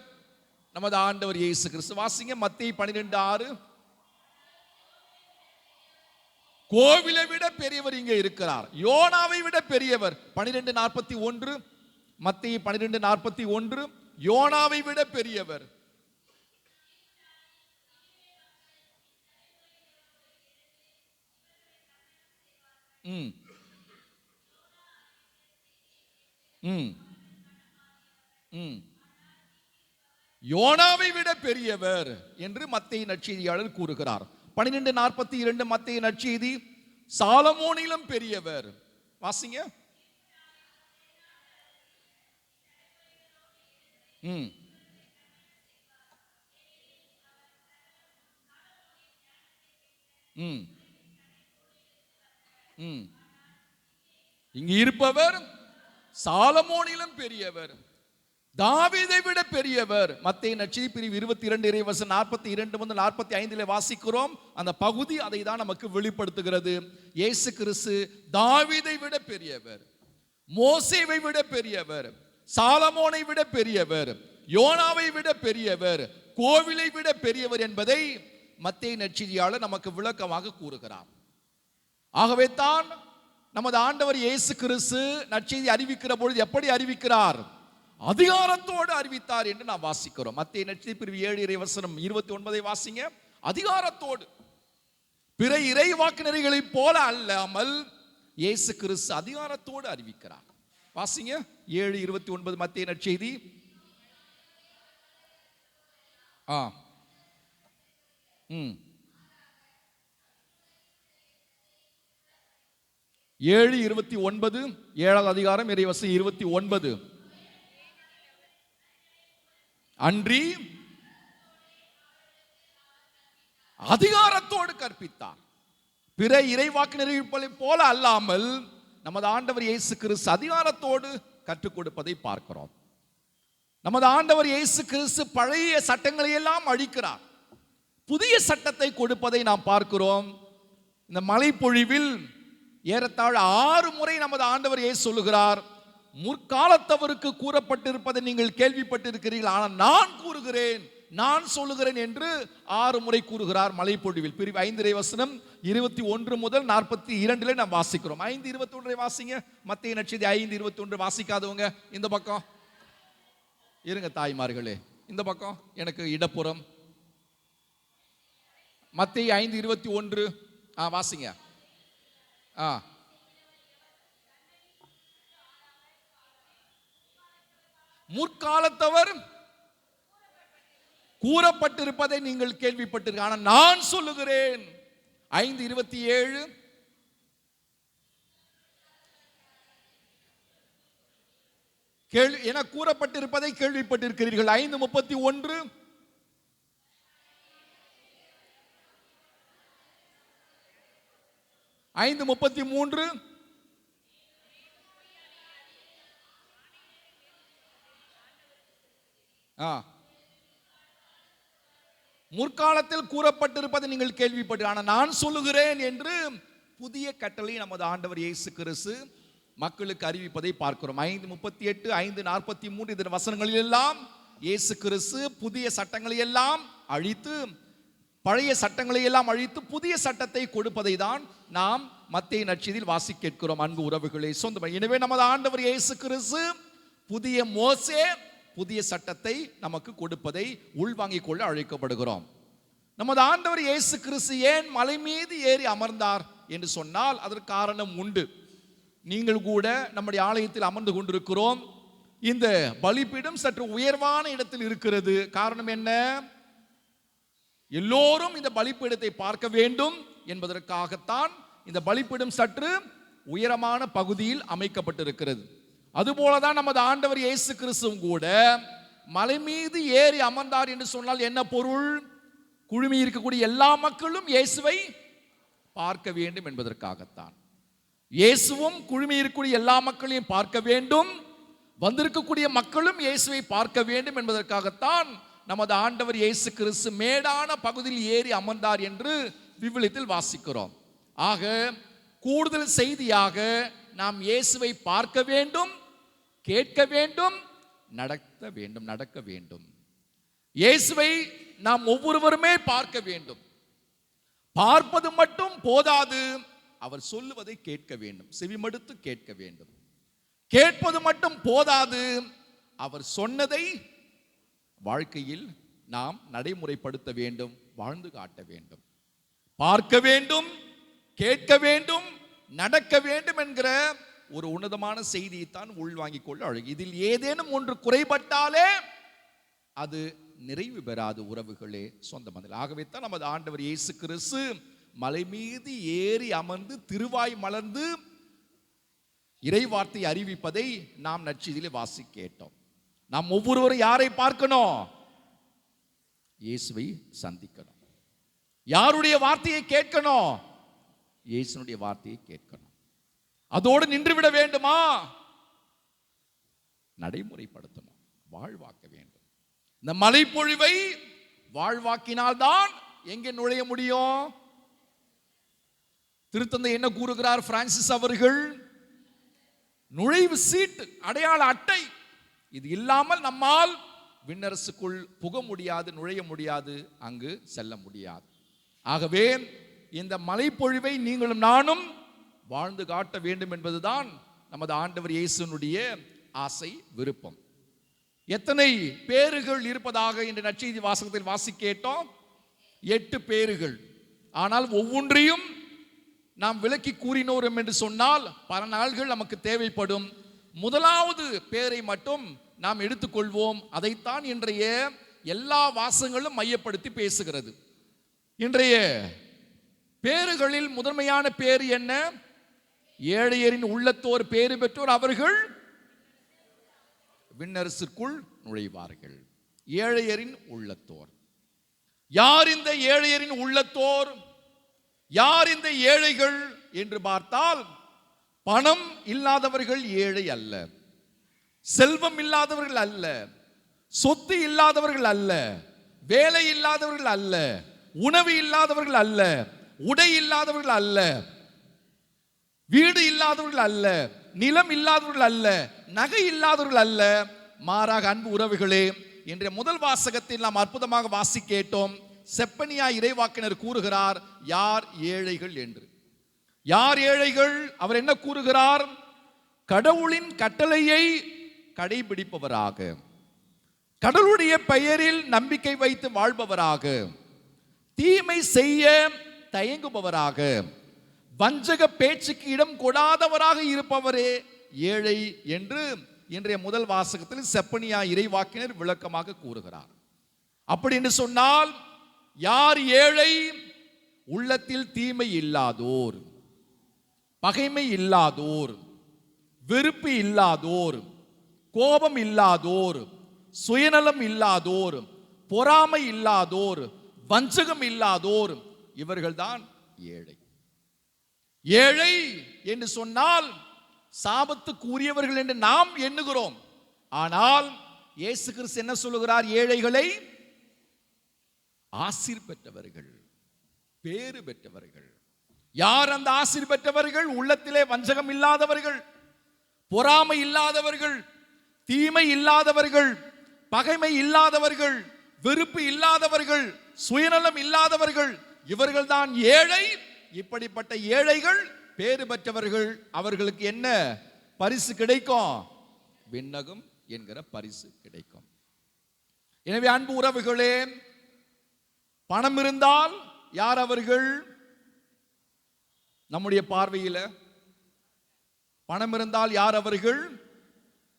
நமது ஆண்டவர் இயேசு கிறிஸ்து. வாசிங்க மத்தேயு 12:6. கோவிலை விட பெரியவர் இங்கே இருக்கிறார். யோனாவை விட பெரியவர். 12:41 மத்தேயு 12:41 யோனாவை விட பெரியவர். யோனாவை விட பெரியவர் என்று மத்தேயு நற்செய்தியாளர் கூறுகிறார். 12:42 மத்தேயு நற்செய்தி சாலமோனிலும் பெரியவர். வாசிங்க. இங்கு இருப்பவர் சாலமோனிலும் பெரியவர், தாவீதை விட பெரியவர். மத்தேயு நற்செய்தி பிரிவு 22 இறைவசனம் 42 முதல் 45 வாசிக்கிறோம். அந்த பகுதி அதை தான் நமக்கு வெளிப்படுத்துகிறது. இயேசு கிறிஸ்து தாவீதை விட பெரியவர், மோசேவை விட பெரியவர், சாலமோனை விட பெரியவர், யோனாவை விட பெரியவர், கோவிலை விட பெரியவர் என்பதை மத்தேயு நற்செய்தியாளர் நமக்கு விளக்கமாக கூறுகிறார். ஆகவே தான் நமது ஆண்டவர் இயேசு கிறிஸ்து நற்செய்தி அறிவிக்கிற பொழுது எப்படி அறிவிக்கிறார்? அதிகாரத்தோடு அறிவித்தார் என்று நாம் வாசிக்கிறோம். மத்தேயு நற்செய்தி பிரிவு 7 இறைவசனம் 29 வாசிங்க. அதிகாரத்தோடு, பிற இறைவாக்கினர்களைப் போல அல்லாமல் இயேசு கிறிஸ்து அதிகாரத்தோடு அறிவிக்கிறார். வாசிங்க 7:29 மத்தேயு நற்செய்தி. 7:29 7வது அதிகாரம் இறைவசனம் 29. அன்றி அதிகாரத்தோடு கற்பித்தார். பிற இறைவாக்கினர்களைப் போல அல்லாமல் நமது ஆண்டவர் இயேசு கிறிஸ்து அதிகாரத்தோடு கற்றுக் கொடுப்பதை பார்க்கிறோம். நமது ஆண்டவர் இயேசு கிறிஸ்து பழைய சட்டங்களை எல்லாம் அழிக்கிறார், புதிய சட்டத்தை கொடுப்பதை நாம் பார்க்கிறோம். இந்த மழைப்பொழிவில் ஏறத்தாழ 6 முறை நமது ஆண்டவர் இயேசு சொல்லுகிறார், முற்காலத்தவருக்கு கூறப்பட்டிருப்பதை நீங்கள் கேள்விப்பட்டிருக்கிறீர்கள், ஆனால் நான் கூறுகிறேன், நான் சொல்லுகிறேன் என்று 6 முறை கூறுகிறார் மழைப்பொழிவில். பிரிவு 5 இறைவசனம் 21 முதல் 42 நாம் வாசிக்கிறோம். 5:21 வாசிங்க. மத்தேயு நற்செய்தி 5:21 வாசிக்காதவங்க இந்த பக்கம் இருங்க தாய்மார்களே, இந்த பக்கம் எனக்கு இடப்புறம். மத்தேயு 5:21 வாசிங்க. முற்காலத்தவர் கூறப்பட்டிருப்பதை நீங்கள் கேள்விப்பட்டிருக்க, ஆனால் நான் சொல்லுகிறேன். 5:27 என கூறப்பட்டிருப்பதை கேள்விப்பட்டிருக்கிறீர்கள். 5:31 5:33 முற்காலத்தில் கூறப்பட்டிருப்பதை நீங்கள் கேள்விப்பட்டு, ஆனால் நான் சொல்லுகிறேன் என்று புதிய கட்டளை நமது ஆண்டவர் இயேசு கிறிஸ்து மக்களுக்கு அறிவிப்பதை பார்க்கிறோம். 5:38 5:43 இந்த வசனங்களில் எல்லாம் இயேசு கிறிஸ்து புதிய சட்டங்களை எல்லாம் அழித்து, பழைய சட்டங்களை எல்லாம் அழித்து புதிய சட்டத்தை கொடுப்பதை தான் நாம் மத்தேயு நற்செய்தியில் வாசி கேட்கிறோம். அன்பு உறவுகளே, சொந்தம். எனவே நமது ஆண்டவர் இயேசு கிறிஸ்து புதிய மோசே புதிய சட்டத்தை நமக்கு கொடுப்பதை உள்வாங்கிக் கொள்ள அழைக்கப்படுகிறோம். நமது ஆண்டவர் இயேசு கிறிஸ்து ஏன் மலை மீது ஏறி அமர்ந்தார் என்று சொன்னால் அதற்கு காரணம் உண்டு. நீங்கள் கூட நம்முடைய ஆலயத்தில் அமர்ந்து கொண்டிருக்கிறோம். இந்த பலிபீடம் சற்று உயர்வான இடத்தில் இருக்கிறது. காரணம் என்ன? எல்லோரும் இந்த பலிபீடத்தை பார்க்க வேண்டும் என்பதற்காகத்தான் இந்த பலிபீடம் சற்று உயரமான பகுதியில் அமைக்கப்பட்டிருக்கிறது. அதுபோலதான் நமது ஆண்டவர் இயேசு கிறிஸ்துவும் கூட மலை மீது ஏறி அமர்ந்தார் என்று சொன்னால் என்ன பொருள்? குழுமி இருக்கக்கூடிய எல்லா மக்களும் இயேசுவை பார்க்க வேண்டும் என்பதற்காகத்தான். இயேசுவும் குழுமி இருக்கக்கூடிய எல்லா மக்களையும் பார்க்க வேண்டும், வந்திருக்கக்கூடிய மக்களும் இயேசுவை பார்க்க வேண்டும் என்பதற்காகத்தான் நமது ஆண்டவர் இயேசு கிறிஸ்து மேடான பகுதியில் ஏறி அமர்ந்தார் என்று விவிலியத்தில் வாசிக்கிறோம். ஆக கூடுதல் செய்தியாக நாம் இயேசுவை பார்க்க வேண்டும், கேட்க வேண்டும், நடக்க வேண்டும். இயேசுவை நாம் ஒவ்வொருவருமே பார்க்க வேண்டும். பார்ப்பது மட்டும் போதாது, அவர் சொல்லுவதை கேட்க வேண்டும், செவிமடுத்து கேட்க வேண்டும். கேட்பது மட்டும் போதாது, அவர் சொன்னதை வாழ்க்கையில் நாம் நடைமுறைப்படுத்த வேண்டும், வாழ்ந்து காட்ட வேண்டும். பார்க்க வேண்டும், கேட்க வேண்டும், நடக்க வேண்டும் என்கிற ஒரு உன்னதமான செய்தியைத்தான் உள்வாங்கிக் கொள்ள அழகு. இதில் ஏதேனும் ஒன்று குறைபட்டாலே அது நிறைவு பெறாது உறவுகளே, சொந்த மந்தில். ஆகவே தான் நமது ஆண்டவர் இயேசு கிறிஸ்து மலை மீது ஏறி அமர்ந்து திருவாய் மலர்ந்து இறைவார்த்தை அறிவிப்பதை நாம் நற்செய்தியிலே வாசி கேட்டோம். நாம் ஒவ்வொருவரும் யாரை பார்க்கணும்? இயேசுவை சந்திக்கணும். யாருடைய வார்த்தையை கேட்கணும்? இயேசுனுடைய வார்த்தையை கேட்கணும். அதோடு நின்றுவிட வேண்டுமா? நடைமுறைப்படுத்தணும், வாழ்வாக்க வேண்டும். இந்த மலைப்பொழிவை வாழ்வாக்கினால்தான் எங்கே நுழைய முடியும்? திருத்தந்தை என்ன கூறுகிறார் பிரான்சிஸ் அவர்கள்? நுழைவு சீட்டு, அடையாள அட்டை, இது இல்லாமல் நம்மால் விண்ணரசுக்குள் புக முடியாது, நுழைய முடியாது, அங்கு செல்ல முடியாது. ஆகவே இந்த மலைப்பொழிவை நீங்களும் நானும் வாழ்ந்து காட்ட வேண்டும் என்பதுதான் நமது ஆண்டவர் இயேசுனுடைய ஆசை, விருப்பம். எத்தனை பேறுகள் இருப்பதாக இன்று நற்செய்தி வாசகத்தில் வாசி கேட்டோம்? 8 பேறுகள். ஆனால் ஒவ்வொன்றையும் நாம் விளக்கி கூறினோம் என்று சொன்னால் பல நாள்கள் நமக்கு தேவைப்படும். முதலாவது பேரை மட்டும் நாம் எடுத்துக்கொள்வோம். அதைத்தான் இன்றைய எல்லா வாசகங்களும் மையப்படுத்தி பேசுகிறது. இன்றைய பேறுகளில் முதன்மையான பேர் என்ன? ஏழையரின் உள்ளத்தோர் பேறு பெற்றோர், அவர்கள் விண்ணரசிற்குள் நுழைவார்கள். ஏழையரின் உள்ளத்தோர். யார் இந்த ஏழையரின் உள்ளத்தோர்? யார் இந்த ஏழைகள் என்று பார்த்தால், பணம் இல்லாதவர்கள் ஏழை அல்ல, செல்வம் இல்லாதவர்கள் அல்ல, சொத்து இல்லாதவர்கள் அல்ல, வேலை இல்லாதவர்கள் அல்ல, உணவு இல்லாதவர்கள் அல்ல, உடை இல்லாதவர்கள் அல்ல, வீடு இல்லாதவர்கள் அல்ல, நிலம் இல்லாதவர்கள் அல்ல, நகை இல்லாதவர்கள் அல்ல. மாறாக அன்பு உறவுகளே, இன்றைய முதல் வாசகத்தில் நாம் அற்புதமாக வாசி கேட்டோம். செப்பனியா இறைவாக்கினர் கூறுகிறார் யார் ஏழைகள் என்று. யார் ஏழைகள்? அவர் என்ன கூறுகிறார்? கடவுளின் கட்டளையை கடைபிடிப்பவராக, கடவுளுடைய பெயரில் நம்பிக்கை வைத்து வாழ்பவராக, தீமை செய்ய தயங்குபவராக, வஞ்சக பேச்சுக்கு இடம் கொடாதவராக இருப்பவரே ஏழை என்று இன்றைய முதல் வாசகத்தில் செப்பனியா இறைவாக்கினர் விளக்கமாக கூறுகிறார். அப்படி என்று சொன்னால் யார் ஏழை? உள்ளத்தில் தீமை இல்லாதோர், பகைமை இல்லாதோர், வெறுப்பு இல்லாதோர், கோபம் இல்லாதோர், சுயநலம் இல்லாதோர், பொறாமை இல்லாதோர், வஞ்சகம் இல்லாதோர், இவர்கள்தான் ஏழை. ஏழை என்று சொன்னால் சாபத்துக்கு உரியவர்கள் என்று நாம் எண்ணுகிறோம். ஆனால் இயேசு கிறிஸ்து என்ன சொல்லுகிறார்? ஏழைகளை ஆசீர் பெற்றவர்கள், பேறு பெற்றவர்கள். யார் அந்த ஆசீர் பெற்றவர்கள்? உள்ளத்திலே வஞ்சகம் இல்லாதவர்கள், பொறாமை இல்லாதவர்கள், தீமை இல்லாதவர்கள், பகைமை இல்லாதவர்கள், வெறுப்பு இல்லாதவர்கள், சுயநலம் இல்லாதவர்கள், இவர்கள்தான் ஏழை. இப்படிப்பட்ட ஏழைகள் பேறு பெற்றவர்கள். அவர்களுக்கு என்ன பரிசு கிடைக்கும்? விண்ணகம் என்கிற பரிசு கிடைக்கும். எனவே அன்பு உறவுகளே, பணம் இருந்தால் யார் அவர்கள்? நம்முடைய பார்வையில் பணம் இருந்தால் யார் அவர்கள்?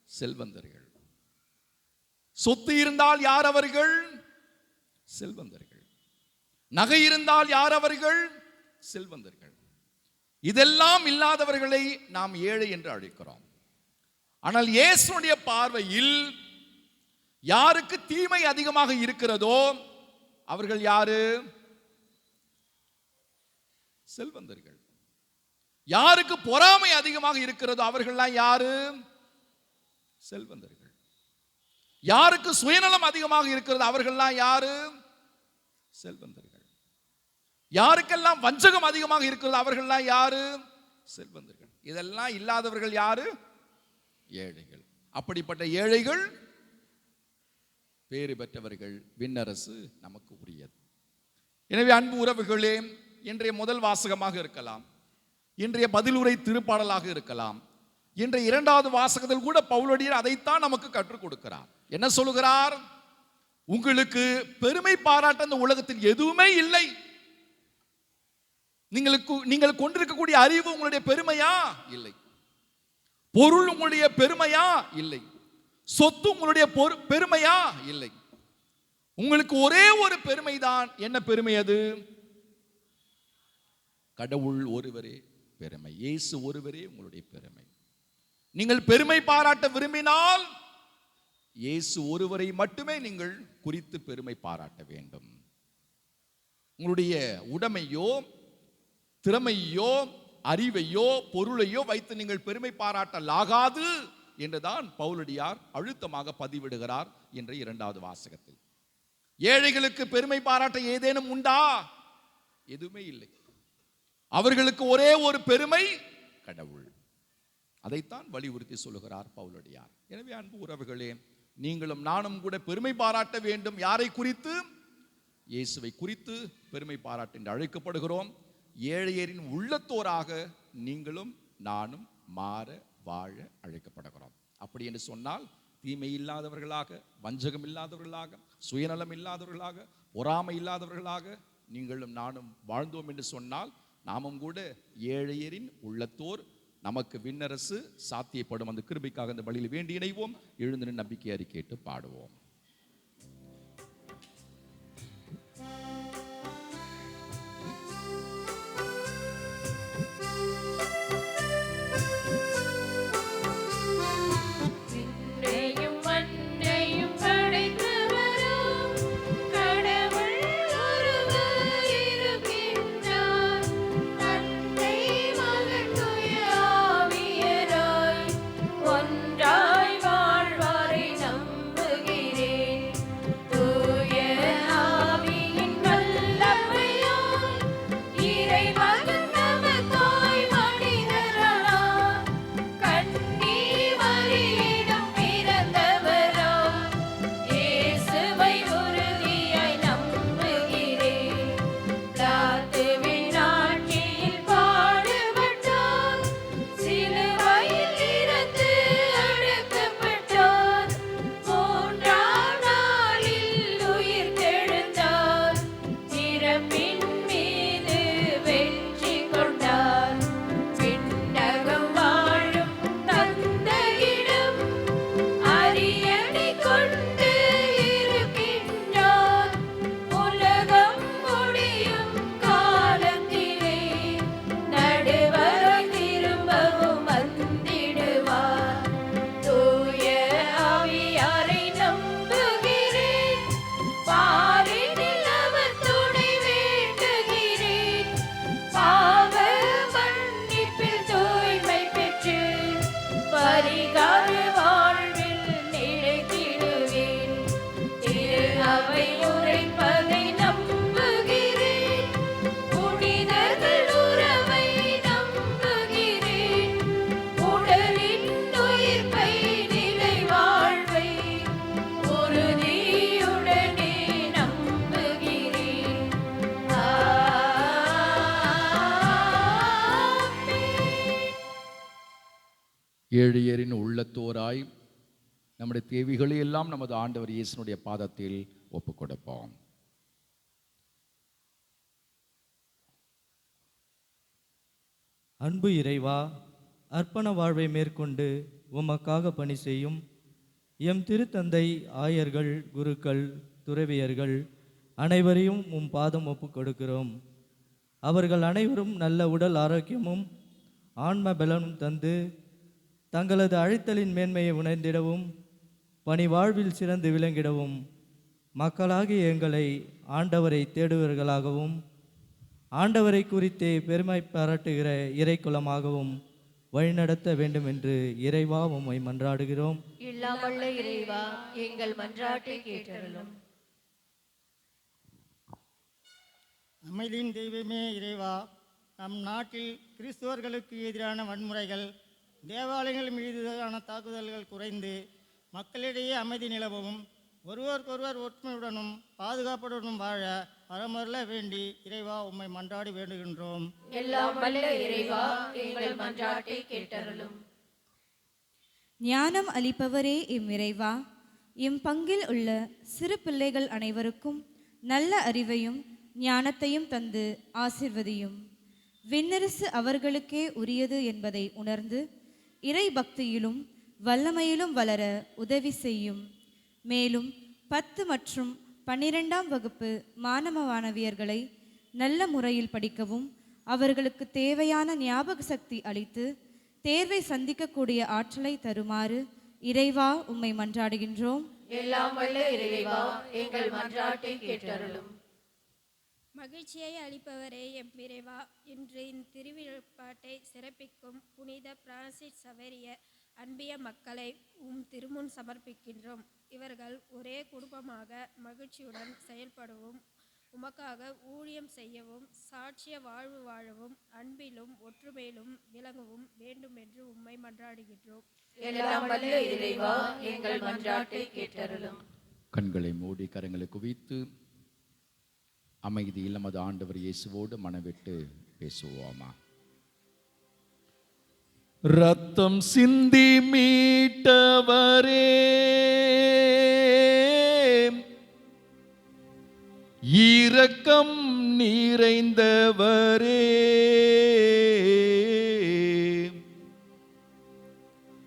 செல்வந்தர்கள். சொத்து இருந்தால் யார் அவர்கள்? செல்வந்தர்கள். நகை இருந்தால் யார் அவர்கள்? செல்வந்தர்கள். இதெல்லாம் இல்லாதவர்களை நாம் ஏழை என்று அழைக்கிறோம். ஆனால் இயேசுடைய பார்வையில் யாருக்கு தீமை அதிகமாக இருக்கிறதோ அவர்கள் யாரு? செல்வந்தர்கள். யாருக்கு பொறாமை அதிகமாக இருக்கிறதோ அவர்கள்லாம் யாரு? செல்வந்தர்கள். யாருக்கு சுயநலம் அதிகமாக இருக்கிறது அவர்கள்லாம் யாரு? செல்வந்தர்கள். யாருக்கெல்லாம் வஞ்சகம் அதிகமாக இருக்கிறது அவர்கள்லாம் யாரு? செல்வந்தர்கள். இதெல்லாம் இல்லாதவர்கள் யாரு? ஏழைகள். அப்படிப்பட்ட ஏழைகள் பேறு பெற்றவர்கள். விண்ணரசு நமக்கு உரியது. எனவே அன்பு உறவுகளே, இன்றைய முதல் வாசகமாக இருக்கலாம். இன்றைய பதிலுரை திருப்பாடலாக இருக்கலாம். இன்றைய இரண்டாவது வாசகத்தில் கூட பவுலடியார் அதைத்தான் நமக்கு கற்றுக் கொடுக்கிறார். என்ன சொல்லுகிறார்? உங்களுக்கு பெருமை பாராட்ட இந்த உலகத்தில் எதுவுமே இல்லை. நீங்கள் கொண்டிருக்கக்கூடிய அறிவு உங்களுடைய பெருமையா? இல்லை. பொருள் உங்களுடைய பெருமையா? இல்லை. சொத்து உங்களுடைய பெருமையா? இல்லை. உங்களுக்கு ஒரே ஒரு பெருமைதான். என்ன பெருமை அது? கடவுள் ஒருவரே பெருமை. இயேசு ஒருவரே உங்களுடைய பெருமை. நீங்கள் பெருமை பாராட்ட விரும்பினால் இயேசு ஒருவரை மட்டுமே நீங்கள் குறித்து பெருமை பாராட்ட வேண்டும். உங்களுடைய உடைமையோ திறமையோ அறிவையோ பொருளையோ வைத்து நீங்கள் பெருமை பாராட்டலாகாது என்றுதான் பவுலடியார் அழுத்தமாக பதிவிடுகிறார் என்ற இரண்டாவது வாசகத்தில். ஏழைகளுக்கு பெருமை பாராட்ட ஏதேனும் உண்டா? எதுவுமே இல்லை. அவர்களுக்கு ஒரே ஒரு பெருமை கடவுள். அதைத்தான் வலியுறுத்தி சொல்லுகிறார் பவுலடியார். எனவே அன்பு உறவுகளே, நீங்களும் நானும் கூட பெருமை பாராட்ட வேண்டும். யாரை குறித்து? இயேசுவை குறித்து பெருமை பாராட்ட என்று அழைக்கப்படுகிறோம். ஏழையரின் உள்ளத்தோராக நீங்களும் நானும் மாற வாழ அழைக்கப்படுகிறோம். அப்படி என்று சொன்னால் தீமை இல்லாதவர்களாக, வஞ்சகம் இல்லாதவர்களாக, சுயநலம் இல்லாதவர்களாக, பொறாமை இல்லாதவர்களாக நீங்களும் நானும் வாழ்ந்தோம் என்று சொன்னால் நாமும் கூட ஏழையரின் உள்ளத்தோர், நமக்கு விண்ணரசு சாத்தியப்படும். அந்த கிருபைக்காக அந்த வழியில் வேண்டி இணைவோம். எழுந்து நம்பிக்கை அறிக்கையிட்டு பாடுவோம். ஏழையரின் உள்ளத்தோராய் நம்முடைய தேவைகளை எல்லாம் நமது ஆண்டவர் இயேசுனுடைய பாதத்தில் ஒப்புக் கொடுப்போம். அன்பு இறைவா, அர்ப்பண வாழ்வை மேற்கொண்டு உமக்காக பணி செய்யும் எம் திருத்தந்தை, ஆயர்கள், குருக்கள், துறவியர்கள் அனைவரையும் உம் பாதம் ஒப்புக் கொடுக்கிறோம். அவர்கள் அனைவரும் நல்ல உடல் ஆரோக்கியமும் ஆன்ம பலனும் தந்து தங்களது அழைத்தலின் மேன்மையை உணர்ந்திடவும் பணி வாழ்வில் சிறந்து விளங்கிடவும் மக்களாகிய எங்களை ஆண்டவரை தேடுவர்களாகவும் ஆண்டவரை குறித்தே பெருமை பாராட்டுகிற இறைக்குலமாகவும் வழிநடத்த வேண்டும் என்று இறைவா உம்மை மன்றாடுகிறோம். இல்லாமல்ல இறைவா, எங்கள் மன்றாட்டை கேட்டருளும். அமைதியின் தெய்வமே இறைவா, நம் நாட்டில் கிறிஸ்துவர்களுக்கு எதிரான வன்முறைகள், தேவாலயங்கள் மீதான தாக்குதல்கள் குறைந்து மக்களிடையே அமைதி நிலவும், ஒருவருக்கொருவர் ஒற்றுமையுடனும் பாதுகாப்புடனும் வாழ அறமருள வேண்டி இறைவா உம்மை மன்றாடி வேண்டுகின்றோம். எல்லாம் வல்ல இறைவா எங்கள் மன்றாட்டை கேட்டருளும். ஞானம் அளிப்பவரே இறைவா, எம் பங்கில் உள்ள சிறு பிள்ளைகள் அனைவருக்கும் நல்ல அறிவையும் ஞானத்தையும் தந்து ஆசிர்வதியும். விண்ணரசு அவர்களுக்கே உரியது என்பதை உணர்ந்து இறை பக்தியிலும் வல்லமையிலும் வளர உதவி செய்யும். மேலும் 10 மற்றும் 12ஆம் வகுப்பு மாணவ மாணவியர்களை நல்ல முறையில் படிக்கவும் அவர்களுக்கு தேவையான ஞாபக சக்தி அளித்து தேர்வை சந்திக்கக்கூடிய ஆற்றலை தருமாறு இறைவா உம்மை மன்றாடுகின்றோம். எல்லாம் வல்ல இறைவா எங்கள் மன்றாட்டை கேட்டருளும். மகிழ்ச்சியை அளிப்பவரே எம் இறைவா, இன்று இந்த திருவிழாட்டை சிறப்பிக்கும் புனித பிரான்சிஸ் சவேரியர் அன்பிய மக்களை திருமுன் சமர்ப்பிக்கின்றோம். இவர்கள் ஒரே குடும்பமாக மகிழ்ச்சியுடன் செயல்படவும் உமக்காக ஊழியம் செய்யவும் சாட்சிய வாழ்வு வாழவும் அன்பிலும் ஒற்றுமையிலும் விளங்கவும் வேண்டும் என்று உம்மை மன்றாடுகின்றோம். எல்லாம் வல்ல இறைவா எங்கள் மன்றாட்டை கேட்டருளும். கண்களை மூடி கரங்களை குவித்து அமைதியில் நமது ஆண்டவர் இயேசுவோடு மனவிட்டு பேசுவோமா. ரத்தம் சிந்தி மீட்டவரே, இரக்கம் நிறைந்தவரே,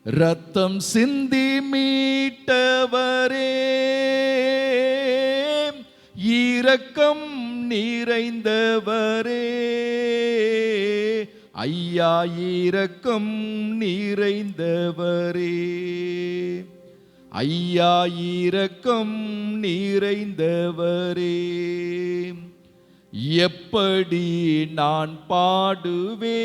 ரத்தம் சிந்தி மீட்டவரே, இரக்கம் நிறைந்தவரே, ஐயா இரக்கம் நிறைந்தவரே, ஐயா இரக்கம் நிறைந்தவரே, எப்படி நான் பாடுவேன்,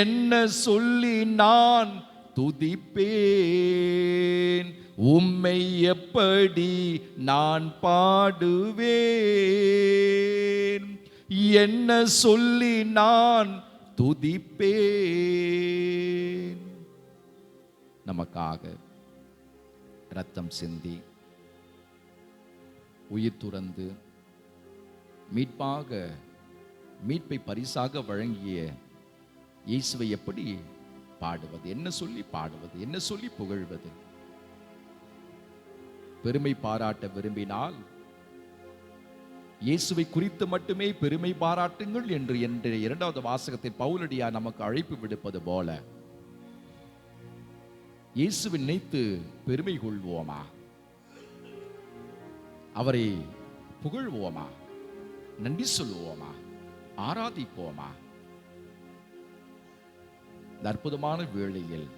என்ன சொல்லி நான் துதிப்பேன், உம்மை எப்படி நான் பாடுவேன், என்ன சொல்லி நான் துதிப்பேன். நமக்காக இரத்தம் சிந்தி உயிர் துறந்து மீட்பை பரிசாக வழங்கிய இயேசுவை எப்படி பாடுவது, என்ன சொல்லி பாடுவது, என்ன சொல்லி புகழ்வது? பெருமை பாராட்ட விரும்பினால் இயேசுவை குறித்து மட்டுமே பெருமை பாராட்டுங்கள் என்று 2வது வாசகத்தில் பவுலடியார் நமக்கு அழைப்பு விடுப்பது போல இயேசுவை நினைத்து பெருமை கொள்வோமா, அவரை புகழ்வோமா, நன்றி சொல்லுவோமா, ஆராதிப்போமா? இந்த அற்புதமான வேளையில்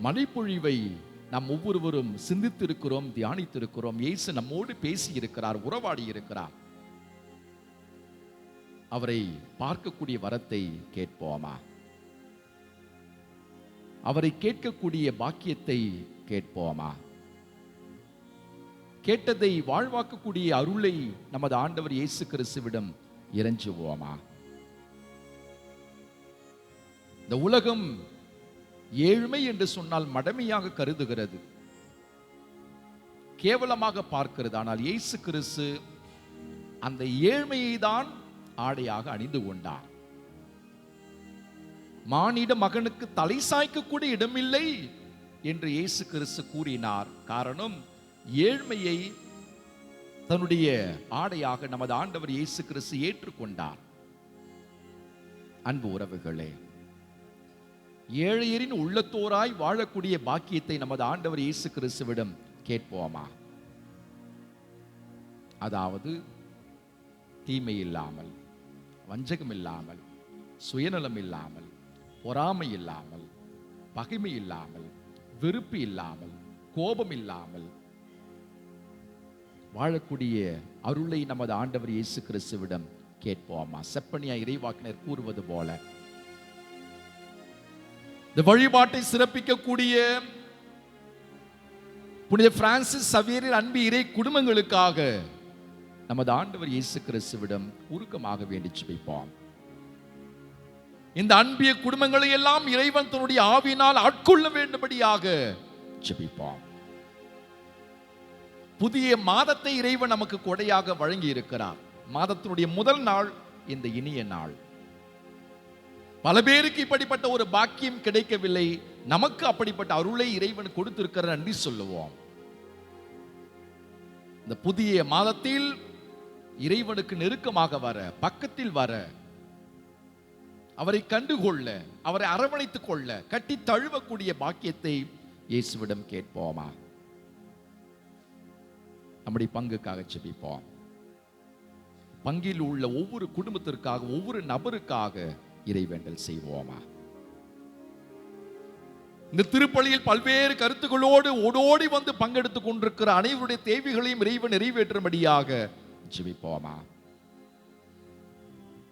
மழைப்பொழிவை நாம் ஒவ்வொருவரும் சிந்தித்திருக்கிறோம், தியானித்திருக்கிறோம். இயேசு நம்மோடு பேசி இருக்கிறார், உறவாடி இருக்கிறார். அவரை பார்க்கக்கூடிய வரத்தை கேட்போமா? அவரை கேட்கக்கூடிய பாக்கியத்தை கேட்போமா? கேட்டதை வாழ்வாக்கக்கூடிய அருளை நமது ஆண்டவர் இயேசு கிறிஸ்துவிடம் இறைஞ்சுவோமா? இந்த உலகம் ஏழ்மை என்று சொன்னால் மடமையாக கருதுகிறது, கேவலமாக பார்க்கிறது. ஆனால் இயேசு கிறிஸ்து அந்த ஏழ்மையை தான் ஆடையாக அணிந்து கொண்டார். மானிட மகனுக்கு தலை சாய்க்க கூட இடமில்லை என்று இயேசு கிறிஸ்து கூறினார். காரணம், ஏழ்மையை தன்னுடைய ஆடையாக நமது ஆண்டவர் இயேசு கிறிஸ்து ஏற்றுக்கொண்டார். அன்பு உறவுகளே, ஏழையரின் உள்ளத்தோராய் வாழக்கூடிய பாக்கியத்தை நமது ஆண்டவர் இயேசு கிறிஸ்துவிடம் கேட்போமா? அதாவது தீமை இல்லாமல், வஞ்சகம் இல்லாமல், சுயநலம் இல்லாமல், பொறாமை இல்லாமல், பகைமை இல்லாமல், வெறுப்பு இல்லாமல், கோபம் இல்லாமல் வாழக்கூடிய அருளை நமது ஆண்டவர் இயேசு கிறிஸ்துவிடம் கேட்போமா? செப்பனியா இறைவாக்கினர் கூறுவது போல இந்த வழிபாட்டை சிறப்பிக்கக்கூடிய புனித பிரான்சிஸ் சவேரியர் அன்பு இறை குடும்பங்களுக்காக நமது ஆண்டவர் இயேசு கிறிஸ்துவிடம் உருக்கமாக வேண்டி ஜெபிப்போம். இந்த அன்பிய குடும்பங்களை எல்லாம் இறைவன் தன்னுடைய ஆவியினால் ஆட்கொள்ள வேண்டும்படியாக ஜெபிப்போம். புதிய மாதத்தை இறைவன் நமக்கு கொடையாக வழங்கி இருக்கிறார். மாதத்தினுடைய முதல் நாள் இந்த இனிய நாள். பல பேருக்கு இப்படிப்பட்ட ஒரு பாக்கியம் கிடைக்கவில்லை. நமக்கு அப்படிப்பட்ட அருளை இறைவன் கொடுத்திருக்கிற நன்றி சொல்லுவோம். இந்த புதிய மாதத்தில் இறைவனுக்கு நெருக்கமாக வர, பக்கத்தில் வர, அவரை கண்டுகொள்ள, அவரை அரவணைத்துக் கொள்ள, கட்டி தழுவக்கூடிய பாக்கியத்தை இயேசுவிடம் கேட்போமா? நம்முடைய பங்குக்காக ஜெபிப்போம். பங்கில் உள்ள ஒவ்வொரு குடும்பத்திற்காக, ஒவ்வொரு நபருக்காக இறைவேண்டல் செய்வோமா? இந்த திருப்பலியில் பல்வேறு கருத்துக்களோடு ஓடோடி வந்து பங்கெடுத்துக் கொண்டிருக்கிற அனைவருடைய தேவைகளையும் இறைவன் நிறைவேற்றும்படியாக ஜெபிப்போமா?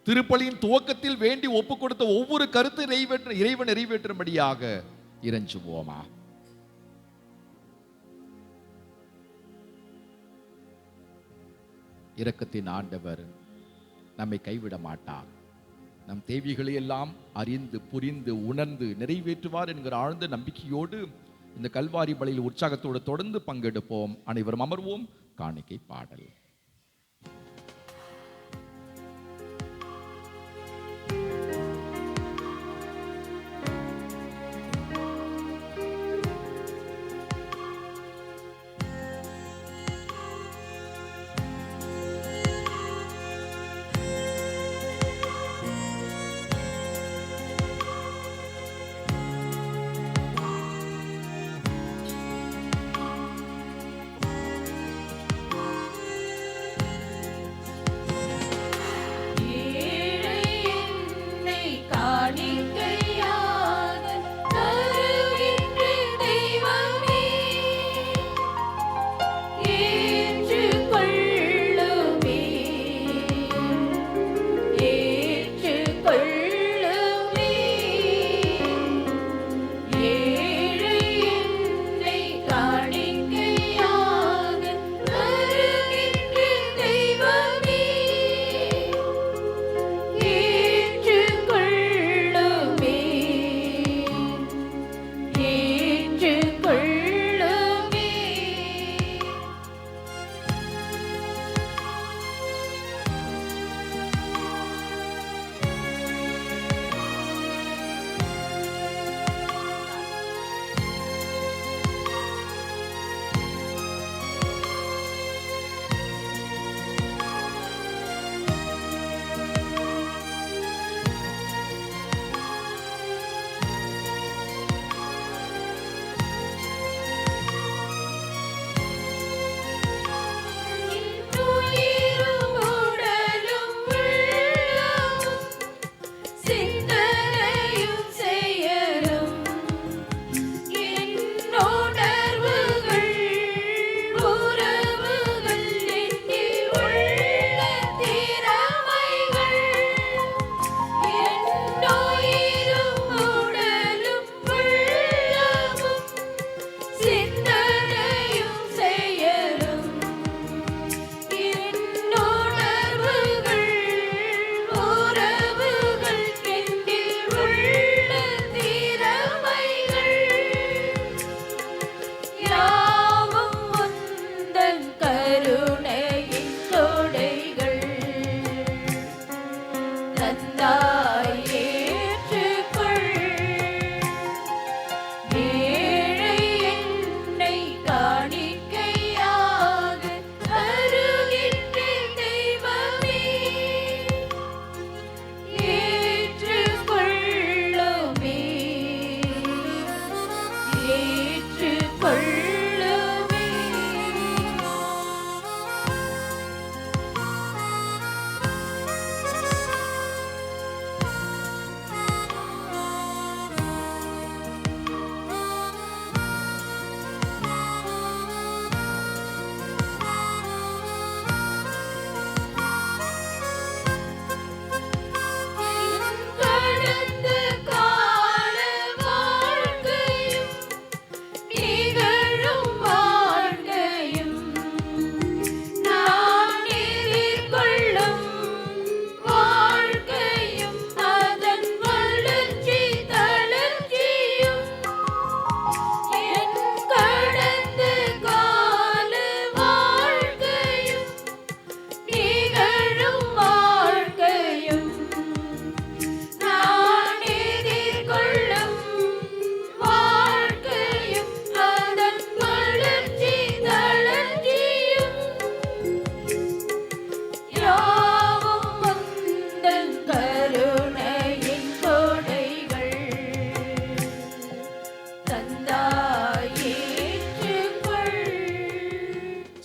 திருப்பலியின் துவக்கத்தில் வேண்டி ஒப்புக் கொடுத்த ஒவ்வொரு கருத்து இறைவன் நிறைவேற்றும்படியாக இறைஞ்சுவோமா? இரக்கத்தின் ஆண்டவர் நம்மை கைவிட மாட்டார். நம் தேவைகளை எல்லாம் அறிந்து, புரிந்து, உணர்ந்து நிறைவேற்றுவார் என்கிற ஆழ்ந்த நம்பிக்கையோடு இந்த கல்வாரி பலியில் உற்சாகத்தோடு தொடர்ந்து பங்கெடுப்போம். அனைவரும் அமர்வோம். காணிக்கை பாடல்.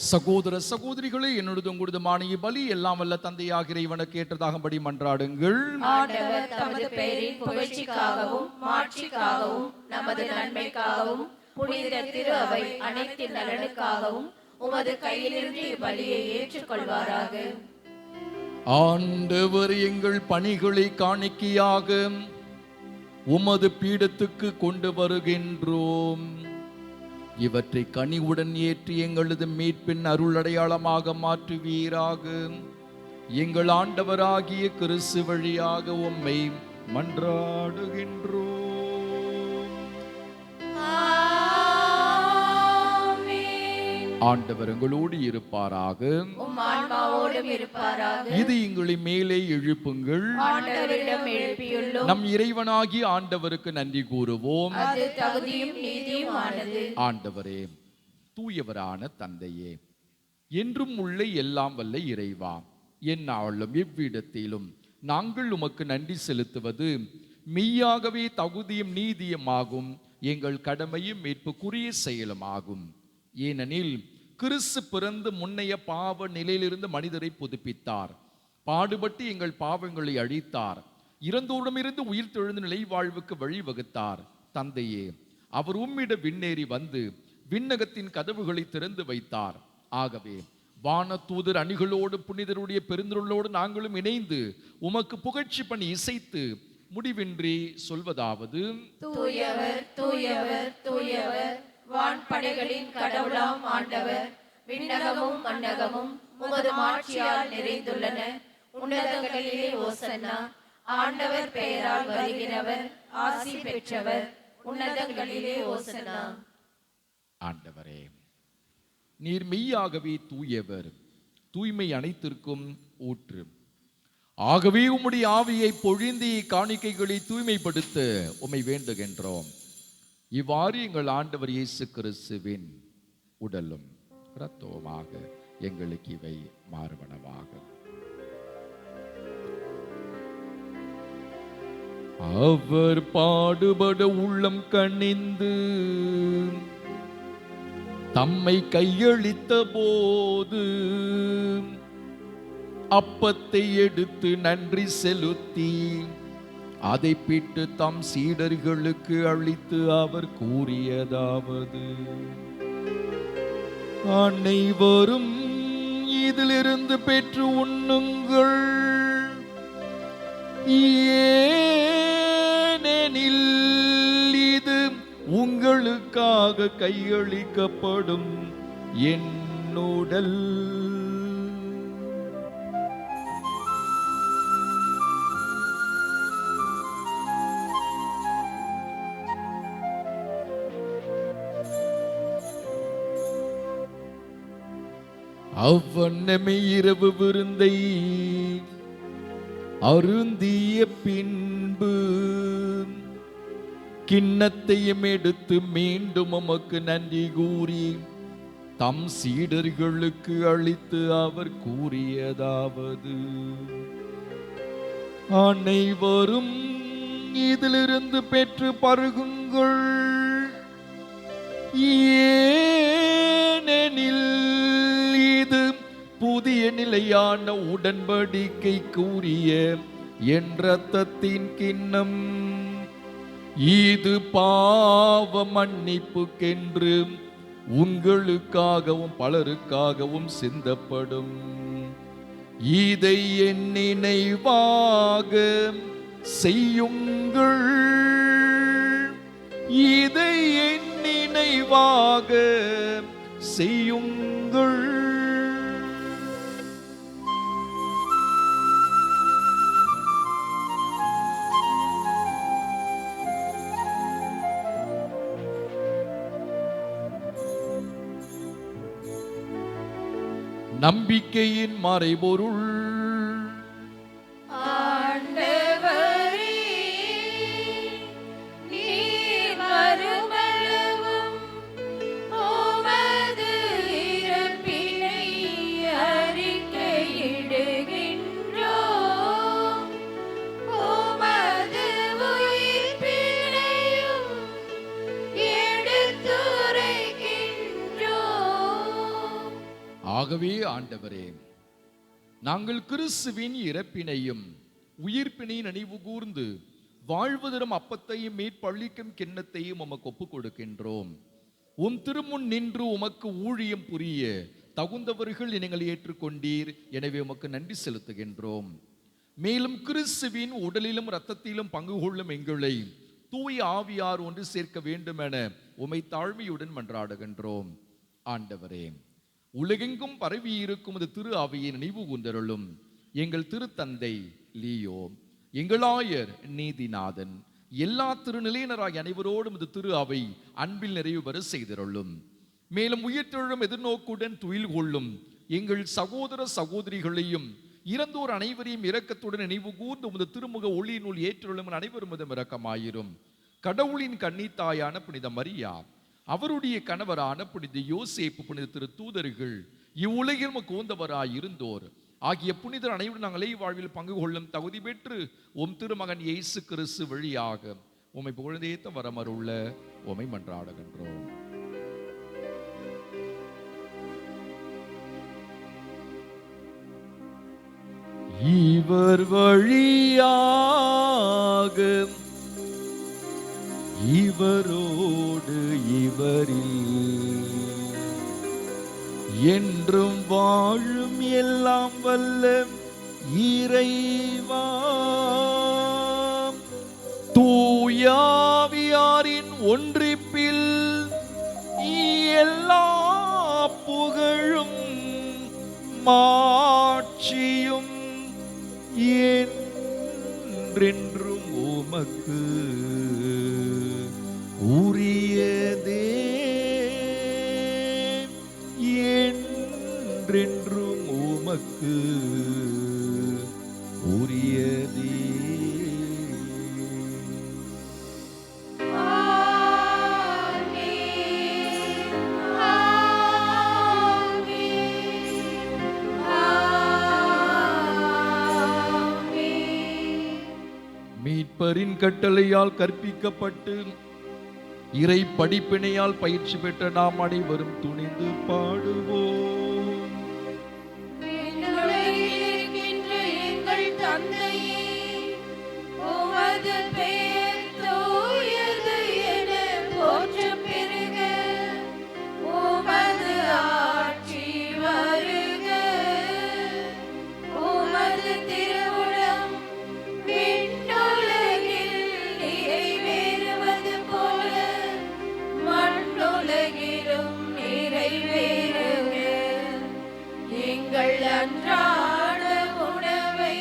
சகோதர சகோதரிகளே, என்னுடைய உங்களுதுமான பலி எல்லாம் வல்ல தந்தையாகிற இவனுக்கு ஏற்றதாகும்படி மன்றாடுங்கள். ஆண்டவர் தமது பெயரின் புகழ்ச்சிக்காகவும் மாட்சிக்காகவும் நமது நன்மைக்காகவும் புனித திரு அவை அனைத்தின் நலனுக்காகவும் உமது கையிலிருந்து இப்பலியை ஏற்றுக்கொள்வாராக. ஆண்டவர் எங்கள் பணிகளை காணிக்கையாக உமது பீடத்துக்கு கொண்டு வருகின்றோம். இவற்றை கனிவுடன் ஏற்றி எங்களது மீட்பின் அருள் அடையாளமாக மாற்றுவீராக. எங்கள் ஆண்டவராகிய கிறிஸ்து வழியாக உம்மை மன்றாடுகின்றோம். ஆண்டவர் எங்களோடு இருப்பாராக. உம் ஆன்மாவோடும் இருப்பாராக. இது எங்களை மேலே எழுப்புங்கள். ஆண்டவரிடம் எழுப்பியுள்ளோம். நம் இறைவனாகி ஆண்டவருக்கு நன்றி கூறுவோம். அது தகுதியும் நீதியுமானது. ஆண்டவரே, தூயவரான தந்தையே, என்றும் உள்ள எல்லாம் வல்ல இறைவா, எந்நாளும் எவ்விடத்திலும் நாங்கள் உமக்கு நன்றி செலுத்துவது மெய்யாகவே தகுதியும் நீதியுமாகும். எங்கள் கடமையும் மீட்புக்குரிய செயலுமாகும். ஏனெனில் கிறிஸ்து பிறந்து முன்னைய பாவ நிலையிலிருந்து மனிதரை புதுப்பித்தார். பாடுபட்டு எங்கள் பாவங்களை அழித்தார். இறந்தோரிடமிருந்து உயிர் தெழுந்த நிலை வாழ்வுக்கு வழிவகுத்தார். தந்தையே, அவர் உம்மிட விண்ணேறி வந்து விண்ணகத்தின் கதவுகளை திறந்து வைத்தார். ஆகவே வான தூதர் அணிகளோடு புனிதருடைய பெருந்தொழிலோடு நாங்களும் இணைந்து உமக்கு புகழ்ச்சி பண்ணி இசைத்து முடிவின்றி சொல்வதாவது: தூயவர் தூயவர் தூயவர், வான்படைகளின் கடவுளாம் ஆண்டவர். விண்ணகமும் மண்ணகமும் உமது மாட்சியால் நிறைந்துள்ளன. உன்னதங்களிலே ஓசன்னா. ஆண்டவர் பெயரால் வருகிறவர் ஆசி பெற்றவர். உன்னதங்களிலே ஓசன்னா. ஆண்டவரே, நீர் மெய்யாகவே தூயவர், தூய்மை அனைத்திற்கும் ஊற்று. ஆகவே உம்முடைய ஆவியை பொழிந்தி காணிக்கைகளை தூய்மைப்படுத்த உம்மை வேண்டுகின்றோம். இவ்வாறு எங்கள் ஆண்டவர் இயேசு கிறிஸ்துவின் உடலும் இரத்தவுமாக எங்களுக்கு இவை மாறுவனவாக. அவர் பாடுபட உள்ளம் கனிந்து தம்மை கையளித்த போது அப்பத்தை எடுத்து நன்றி செலுத்தி அதை பிட்டு தம் சீடர்களுக்கு அளித்து அவர் கூறியதாவது: அனைவரும் இதிலிருந்து பெற்று உண்ணுங்கள். ஏனெனில் இது உங்களுக்காக கையளிக்கப்படும் என் உடல். அவ்வண்ணமே இரவு விருந்தை அருந்திய பின்பு கிண்ணத்தையும் எடுத்து மீண்டும் உமக்கு நன்றி கூறி தம் சீடர்களுக்கு அளித்து அவர் கூறியதாவது: அனைவரும் இதிலிருந்து பெற்று பருகுங்கள். ஏனெனில் இது புதிய நிலையான உடன்படிக்கை கூறிய என் இரத்தத்தின் கிண்ணம். இது பாவ மன்னிப்புக்கென்று உங்களுக்காகவும் பலருக்காகவும் சிந்தப்படும். இதை என் நினைவாக செய்யுங்கள். இதை என் நினைவாக செய்யுங்கள். நம்பிக்கையின் மறைபொருள். ஆண்டவரே, நீர் வருமளவும் உமது இறப்பினை அறிக்கையிடுகின்றோம். உமது உயிர்ப்பினையும் எடுத்துரைக்கின்றோம். ஆகவே ஆண்டவரே, நாங்கள் கிறிஸ்துவின் இறப்பினையும் உயிர்ப்பினையும் நினைவு கூர்ந்து வாழ்வு தரும் அப்பத்தையும் மீட்பளிக்கும் கிண்ணத்தையும் உமக்கு ஒப்புக் கொடுக்கின்றோம். உம் திருமுன் நின்று உமக்கு ஊழியம் புரிய தகுந்தவர்கள் நீங்கள் ஏற்றுக்கொண்டீர். எனவே உமக்கு நன்றி செலுத்துகின்றோம். மேலும் கிறிஸ்துவின் உடலிலும் இரத்தத்திலும் பங்கு கொள்ளும் எங்களை தூய ஆவியார் ஒன்று சேர்க்க வேண்டும் என உமை தாழ்மையுடன் மன்றாடுகின்றோம். ஆண்டவரே, உலகெங்கும் பரவி இருக்கும் இது திரு ஆவியை நினைவு கூர்ந்தருளும். எங்கள் திருத்தந்தை லியோ, எங்களாயர் நீதிநாதன், எல்லா திருநிலையினராகிய அனைவரோடும் இது திரு அவை அன்பில் நிறைவு பெற செய்திருளும். மேலும் உயிர்த்தெழும் எதிர்நோக்குடன் துயில் கொள்ளும் எங்கள் சகோதர சகோதரிகளையும் இறந்தோர் அனைவரையும் இரக்கத்துடன் நினைவு கூர்ந்து உமது திருமுக ஒளியினுள் ஏற்றுள்ளும் அனைவரும் மீதும் இரக்கமாயிரும். கடவுளின் கன்னித்தாயான புனித மரியா, அவருடைய கணவரான புனித யோசேப்பு, புனித திரு தூதர்கள், இவ்வுலகில் கூந்தவராய் இருந்தோர் ஆகிய புனிதர் அனைவரும் நாங்கள் வாழ்வில் பங்கு கொள்ளும் தகுதி பெற்று உம் திருமகன் இயேசு கிறிஸ்து வழியாக உம்மை புகழ்ந்தேத்த வரமருள்ள உம்மை மன்றாடுகின்றோம். இவர் வழியாக இவரோடு இவரில் என்றும் வாழும் எல்லாம் வல்ல இறைவா, தூயாவியாரின் ஒன்றிப்பில் எல்லா புகழும் மாட்சியும் என்றென்றும் உமக்கு உரியதே, என்றென்றும் உமக்கு உரியதே. மீட்பரின் கட்டளையால் கற்பிக்கப்பட்டு இறை படிப்பினையால் பயிற்சி பெற்ற நாம் அனைவரும் துணிந்து பாடுவோம். எங்கள் தந்தையே, உமது பெயர் தூயது என போற்றப் பெறுக. உமது ஆட்சி வருக. உமது திருவுளம் விண்ணுலகில் நிறைவேறுவது போல மண்ணுலகிலும் நிறைவேறுக. எங்கள் அன்றாட உணவை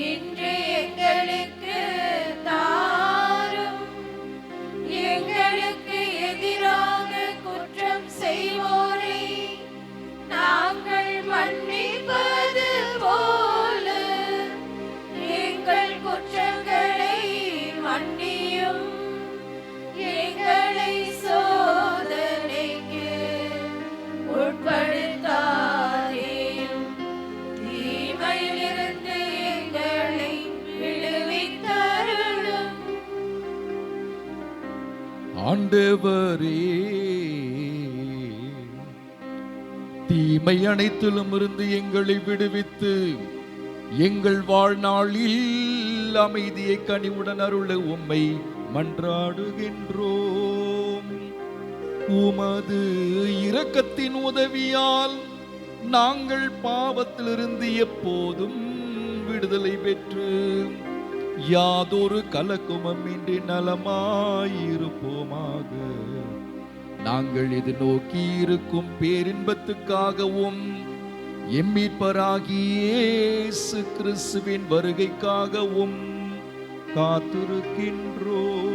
இன்று எங்களுக்கு தாரும். எங்களுக்கு எதிராக குற்றம் செய்வோரை நாங்கள் மன்னிப்பது போல எங்கள் குற்றங்களை மன்னியும். எங்களை சோதனைக்கு உட்படுத்தாதேயும், தீமையிலிருந்து எங்களை விடுவித்தருளும். ஆண்டவரே, தீமை அனைத்திலும் இருந்து எங்களை விடுவித்து எங்கள் வாழ்நாளில் அமைதியை கனிவுடன் அருள உம்மை மன்றாடுகின்றோம். உமது இரக்கத்தின் உதவியால் நாங்கள் பாவத்திலிருந்து எப்போதும் விடுதலை பெற்று யாதொரு கலக்கமுமின்றி நலமாயிருப்போமாக. நாங்கள் இது நோக்கி இருக்கும் பேரின்பத்துக்காகவும் எம்மீட்பராகிய இயேசு கிறிஸ்துவின் வருகைக்காகவும் காத்திருக்கின்றோம்.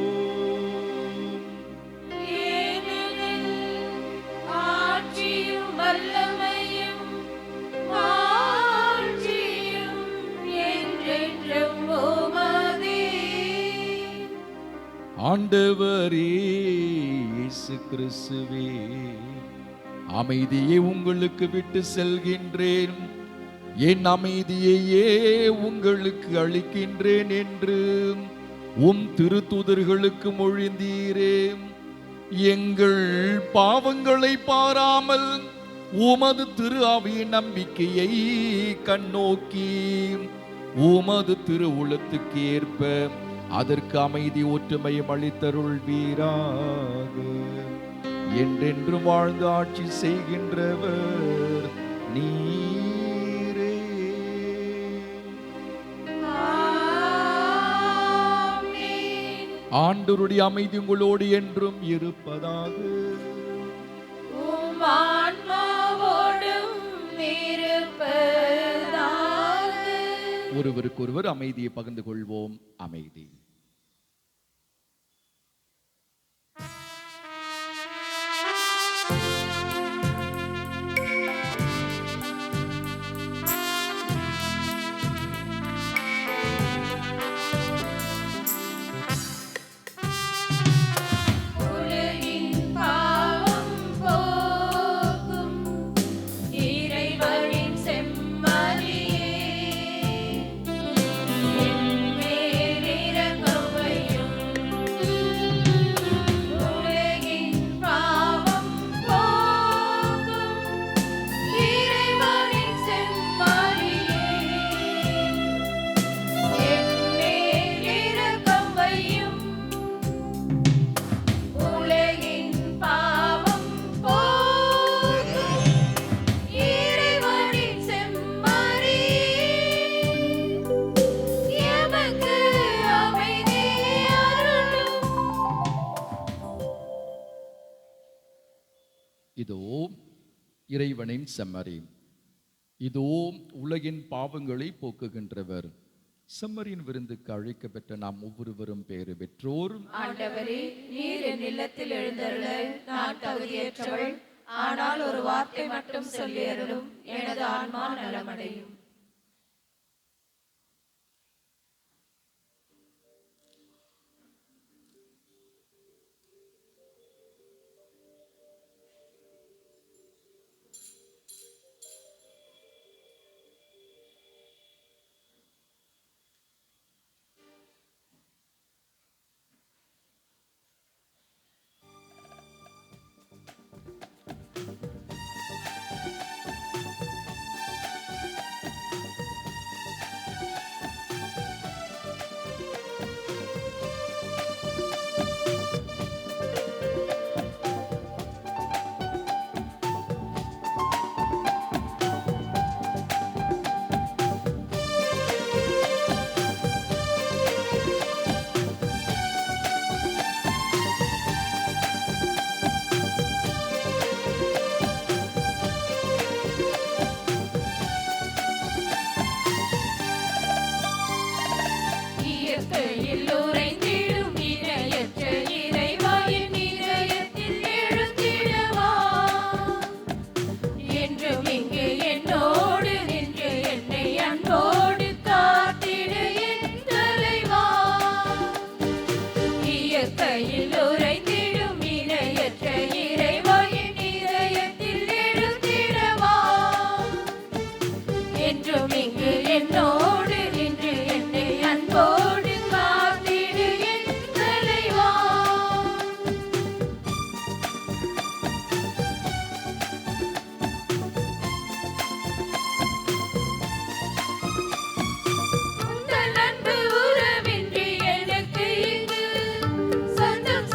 ஏனெனில் ஆட்சியும் வல்லமையும் மாட்சியும் என்றென்றும் உமதே. ஆண்டவரே இயேசு கிறிஸ்துவே, அமைதியை உங்களுக்கு விட்டு செல்கின்றேன், என் அமைதியையே உங்களுக்கு அளிக்கின்றேன் என்று உம் திருத்தூதர்களுக்கு மொழிந்தீரே. எங்கள் பாவங்களை பாராமல் உமது திரு ஆவியின் நம்பிக்கையை கண்ணோக்கி உமது திரு உள்ளத்துக்கு ஏற்ப அதற்கு அமைதி ஒற்றுமையும் அளித்தருள்வீராக. என்றென்று வாழ்ந்து ஆட்சி செய்கின்றவர் நீரே. ஆண்டவருடைய அமைதி உங்களோடு என்றும் இருப்பதாக. ஒருவருக்கொருவர் அமைதியை பகிர்ந்து கொள்வோம். அமைதி. இதோ இறைவனின் செம்மறி, இதோ உலகின் பாவங்களை போக்குகின்றவர். செம்மறியின் விருந்துக்கு அழைக்க பெற்ற நாம் ஒவ்வொருவரும் பேறு பெற்றோர். ஆண்டவரே, நீர் என் இல்லத்தில் எழுந்தருள நான் தகுதியற்றவள். ஆனால் ஒரு வார்த்தை மட்டும் சொல்லி அருளும், எனது ஆன்மா நலமடையும். உங்கள் அன்பு உறவின்றி எனக்கு இங்கு சொந்தம்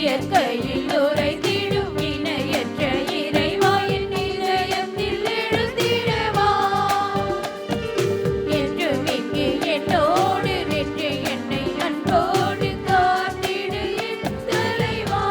இயற்கையில் உறைந்திடும் இணையற்ற இறைவா என் இதயத்தில் எழுந்திடவா என்றும் இங்கு என்னோடு நின்று என்னை அன்போடு காத்திடு என் தலைவா.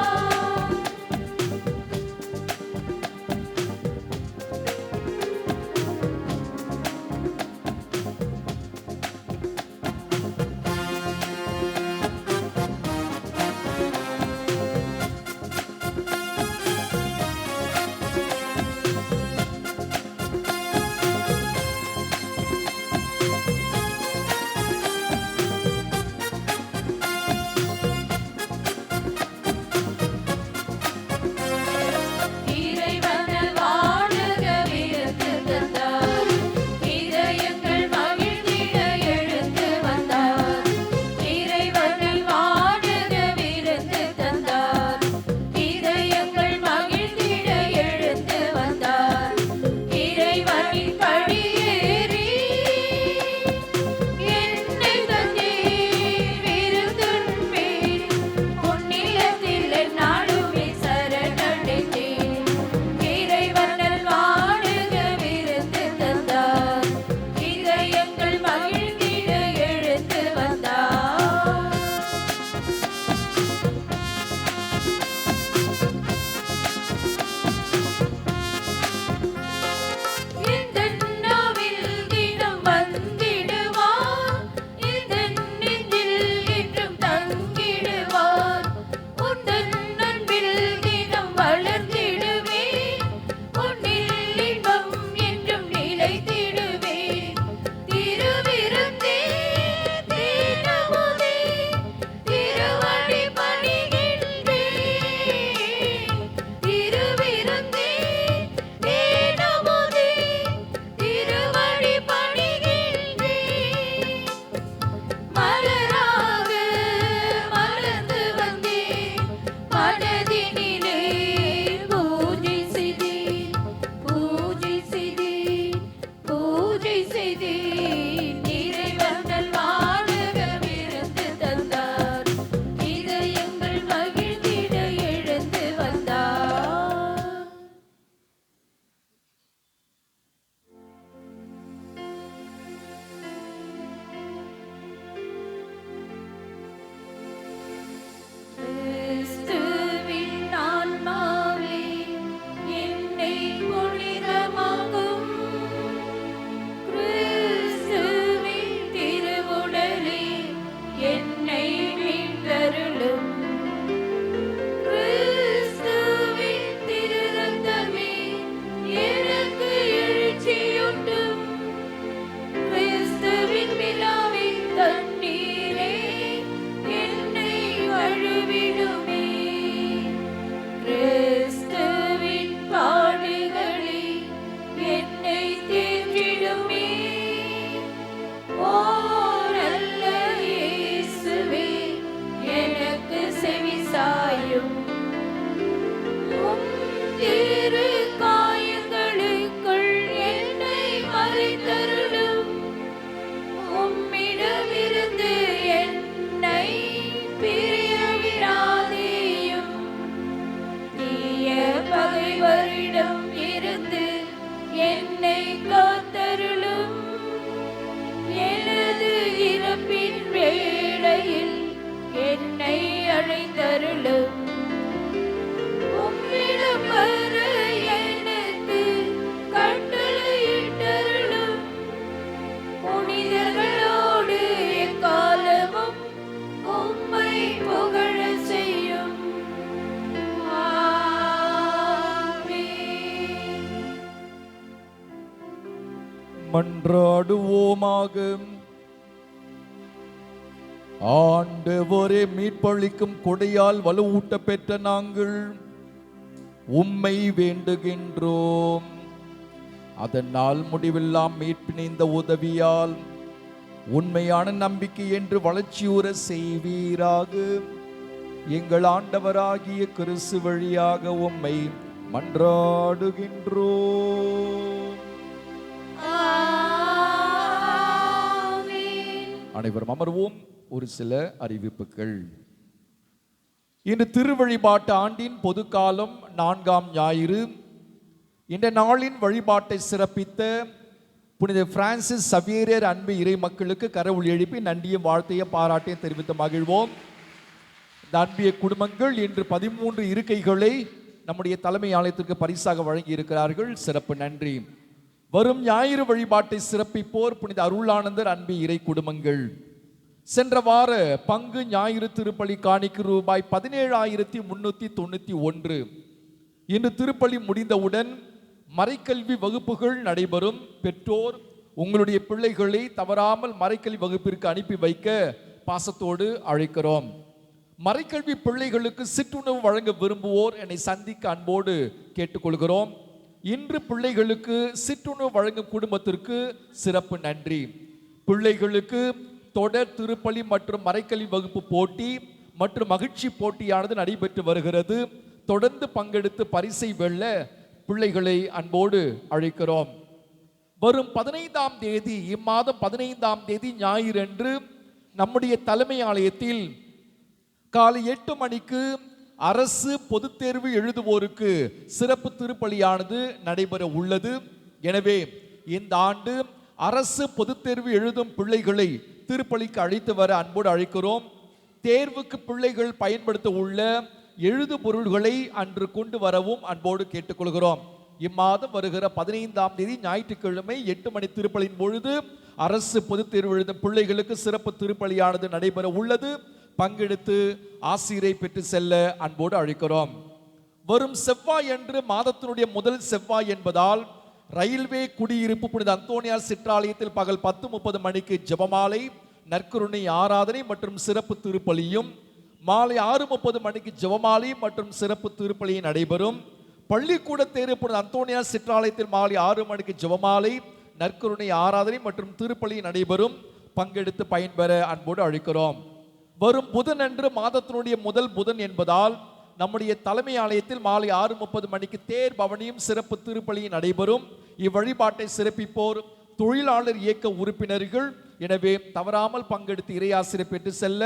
இறைவனல் வாழுக விருந்து தந்தார், இதயங்கள் மகிழ்ந்திட எழுந்து வந்தார். இறைவனல் வாழுக விருந்து தந்தார், இதயங்கள் மகிழ்ந்திட எழுந்து வந்தார். இறைவனின் படியேறி என்னை தந்தீர் விருந்துண்பீர், உன்னிடத்தில் எந்நாளுமே சரணடைந்தேன். இறைவனல் வாழுக விருந்து தந்தார், இதயங்கள் மகிழ்ந்திட எழுந்து வந்தார். எந்தன் நாவில் தினம் வந்திடுவார், எந்தன் நெஞ்சில் என்றும் தங்கிடுவார். உந்தன் அன்பில் தினம் வளர்ந்திடுவேன், உன்னில் இன்பம் என்றும் நிலைத்திடுவேன். திருவிருந்தே தேனமுதே திருவடி பணிகின்றேன். திருவிருந்தே தேனமுதே திருவடி பணிகின்றேன். மலராக மலர்ந்து வந்தேன், மனதினிலே பூஜை செய்தேன், பூஜை செய்தேன், பூஜை செய்தேன். இறைவனல் வாழுக விருந்து தந்தார், இதயங்கள் மகிழ்ந்திட எழுந்து வந்தார். கிறிஸ்துவின் ஆன்மாவே என்னை புனிதமாக்கும், கிறிஸ்துவின் திருவுடலே என்னை மீட்டருளும். கிறிஸ்துவின் திரு ரத்தமே எனக்கு எழுச்சியூட்டும். கிறிஸ்துவின் விழாவின் தண்ணீரே என்னை வழுவிடுமே. கிறிஸ்துவின் பாடுகளே என்னை தேற்றிடுமே. ஓ நல்ல இயேசுவே, எனக்கு செவிசாயும். உம் திரு காயங்களுக்குள் என்னை மறைத்தருளும். உம்மிடமிருந்து என்னை பிரியவிடாதேயும். தீய பகைவரிடம் இருந்து என்னை காத்தருளும். எனது இறப்பின் வேளையில் என்னை அழைத்தருளும். உம்மிடம் வர எனக்கு கட்டளையிட்டருளும். புனிதர்களோடு எக்காலமும் உம்மை புகழச் செய்யும். ஆமென். மன்றாடுவோமாக. ஆண்டவரே, மீட்பளிக்கும் கொடையால் வலுவூட்ட பெற்ற நாங்கள் உம்மை வேண்டுகின்றோம். அதனால் முடிவெல்லாம் மீட்பின் இந்த உதவியால் உண்மையான நம்பிக்கை என்று வளர்ச்சியுற செய்வீராக. எங்கள் ஆண்டவராகிய கிறிஸ்து வழியாக உம்மை மன்றாடுகின்றோம். ஆமென். அனைவரும் அமர்வோம். ஒரு சில அறிவிப்புகள். இன்று திருவழிபாட்டு ஆண்டின் பொதுக்காலம் 4ஆம் ஞாயிறு. இந்த நாளின் வழிபாட்டை சிறப்பித்த புனித பிரான்சிஸ் சவேரியர் அன்பு இறை மக்களுக்கு கரவொலி எழுப்பி நன்றியும் வாழ்த்தையும் பாராட்டையும் தெரிவித்து மகிழ்வோம். இந்த அன்பிய குடும்பங்கள் இன்று 13 இருக்கைகளை நம்முடைய தலைமை ஆலயத்திற்கு பரிசாக வழங்கி இருக்கிறார்கள். சிறப்பு நன்றி. வரும் ஞாயிறு வழிபாட்டை சிறப்பிப்போர் புனித அருளானந்தர் அன்பு இறை குடும்பங்கள். சென்ற வார பங்கு ஞாயிறு திருப்பலி காணிக்கு ரூபாய் 17,391. இன்று திருப்பலி முடிந்தவுடன் மறைக்கல்வி வகுப்புகள் நடைபெறும். பெற்றோர் உங்களுடைய பிள்ளைகளை தவறாமல் மறைக்கல்வி வகுப்பிற்கு அனுப்பி வைக்க பாசத்தோடு அழைக்கிறோம். மறைக்கல்வி பிள்ளைகளுக்கு சிற்றுணவு வழங்க விரும்புவோர் என்னை சந்திக்க அன்போடு கேட்டுக்கொள்கிறோம். இன்று பிள்ளைகளுக்கு சிற்றுணவு வழங்கும் குடும்பத்திற்கு சிறப்பு நன்றி. பிள்ளைகளுக்கு தொடர் திருப்பலி மற்றும் மறைக்கல்வி வகுப்பு போட்டி மற்றும் மகிழ்ச்சி போட்டியானது நடைபெற்று வருகிறது. தொடர்ந்து பங்கெடுத்து பரிசை வெல்ல பிள்ளைகளை அன்போடு அழைக்கிறோம். வரும் 15ஆம் தேதி, இம்மாதம் 15ஆம் தேதி ஞாயிறு அன்று நம்முடைய தலைமை ஆலயத்தில் காலை 8 மணிக்கு அரசு பொதுத் தேர்வு எழுதுவோருக்கு சிறப்பு திருப்பலியானது நடைபெற உள்ளது. எனவே இந்த ஆண்டு அரசு பொதுத் தேர்வு எழுதும் பிள்ளைகளை திருப்பலிக்கு அழைத்து வர அன்போடு அழைக்கிறோம். தேர்வுக்கு பிள்ளைகள் பயன்படுத்த உள்ள எழுது பொருள்களை அன்று கொண்டு வரவும் அன்போடு கேட்டுக்கொள்கிறோம். இம்மாதம் வருகிற 15ஆம் தேதி ஞாயிற்றுக்கிழமை 8 மணி திருப்பலியின் பொழுது அரசு பொதுத் தேர்வு எழுதும் பிள்ளைகளுக்கு சிறப்பு திருப்பலியானது நடைபெற உள்ளது. பங்கெடுத்து ஆசிரியரை பெற்று செல்ல அன்போடு அழைக்கிறோம். வரும் செவ்வாய் அன்று மாதத்தினுடைய முதல் செவ்வாய் என்பதால் ரயில்வே குடியிருப்பு புனித அந்தோனியார் சிற்றாலயத்தில் பகல் 10:30 மணிக்கு ஜெபமாலை, நற்கருணை ஆராதனை மற்றும் சிறப்பு திருப்பலியும், மாலை 6:30 மணிக்கு ஜெபமாலை மற்றும் சிறப்பு திருப்பலியும் நடைபெறும். பள்ளிக்கூட தேர்வு புனித அந்தோனியார் சிற்றாலயத்தில் மாலை 6 மணிக்கு ஜெபமாலை, நற்கருணை ஆராதனை மற்றும் திருப்பலி நடைபெறும். பங்கெடுத்து பயன்பெற அன்போடு அழைக்கிறோம். வரும் புதன் அன்று மாதத்தினுடைய முதல் புதன் என்பதால் நம்முடைய தலைமை ஆலயத்தில் மாலை 6:30 மணிக்கு தேர் பவனியும் சிறப்பு திருப்பலியும் நடைபெறும். இவ்வழிபாட்டை சிறப்பிப்போர் தொழிலாளர் இயக்க உறுப்பினர்கள். எனவே தவறாமல் பங்கெடுத்து இறையாசிரியர் பெற்று செல்ல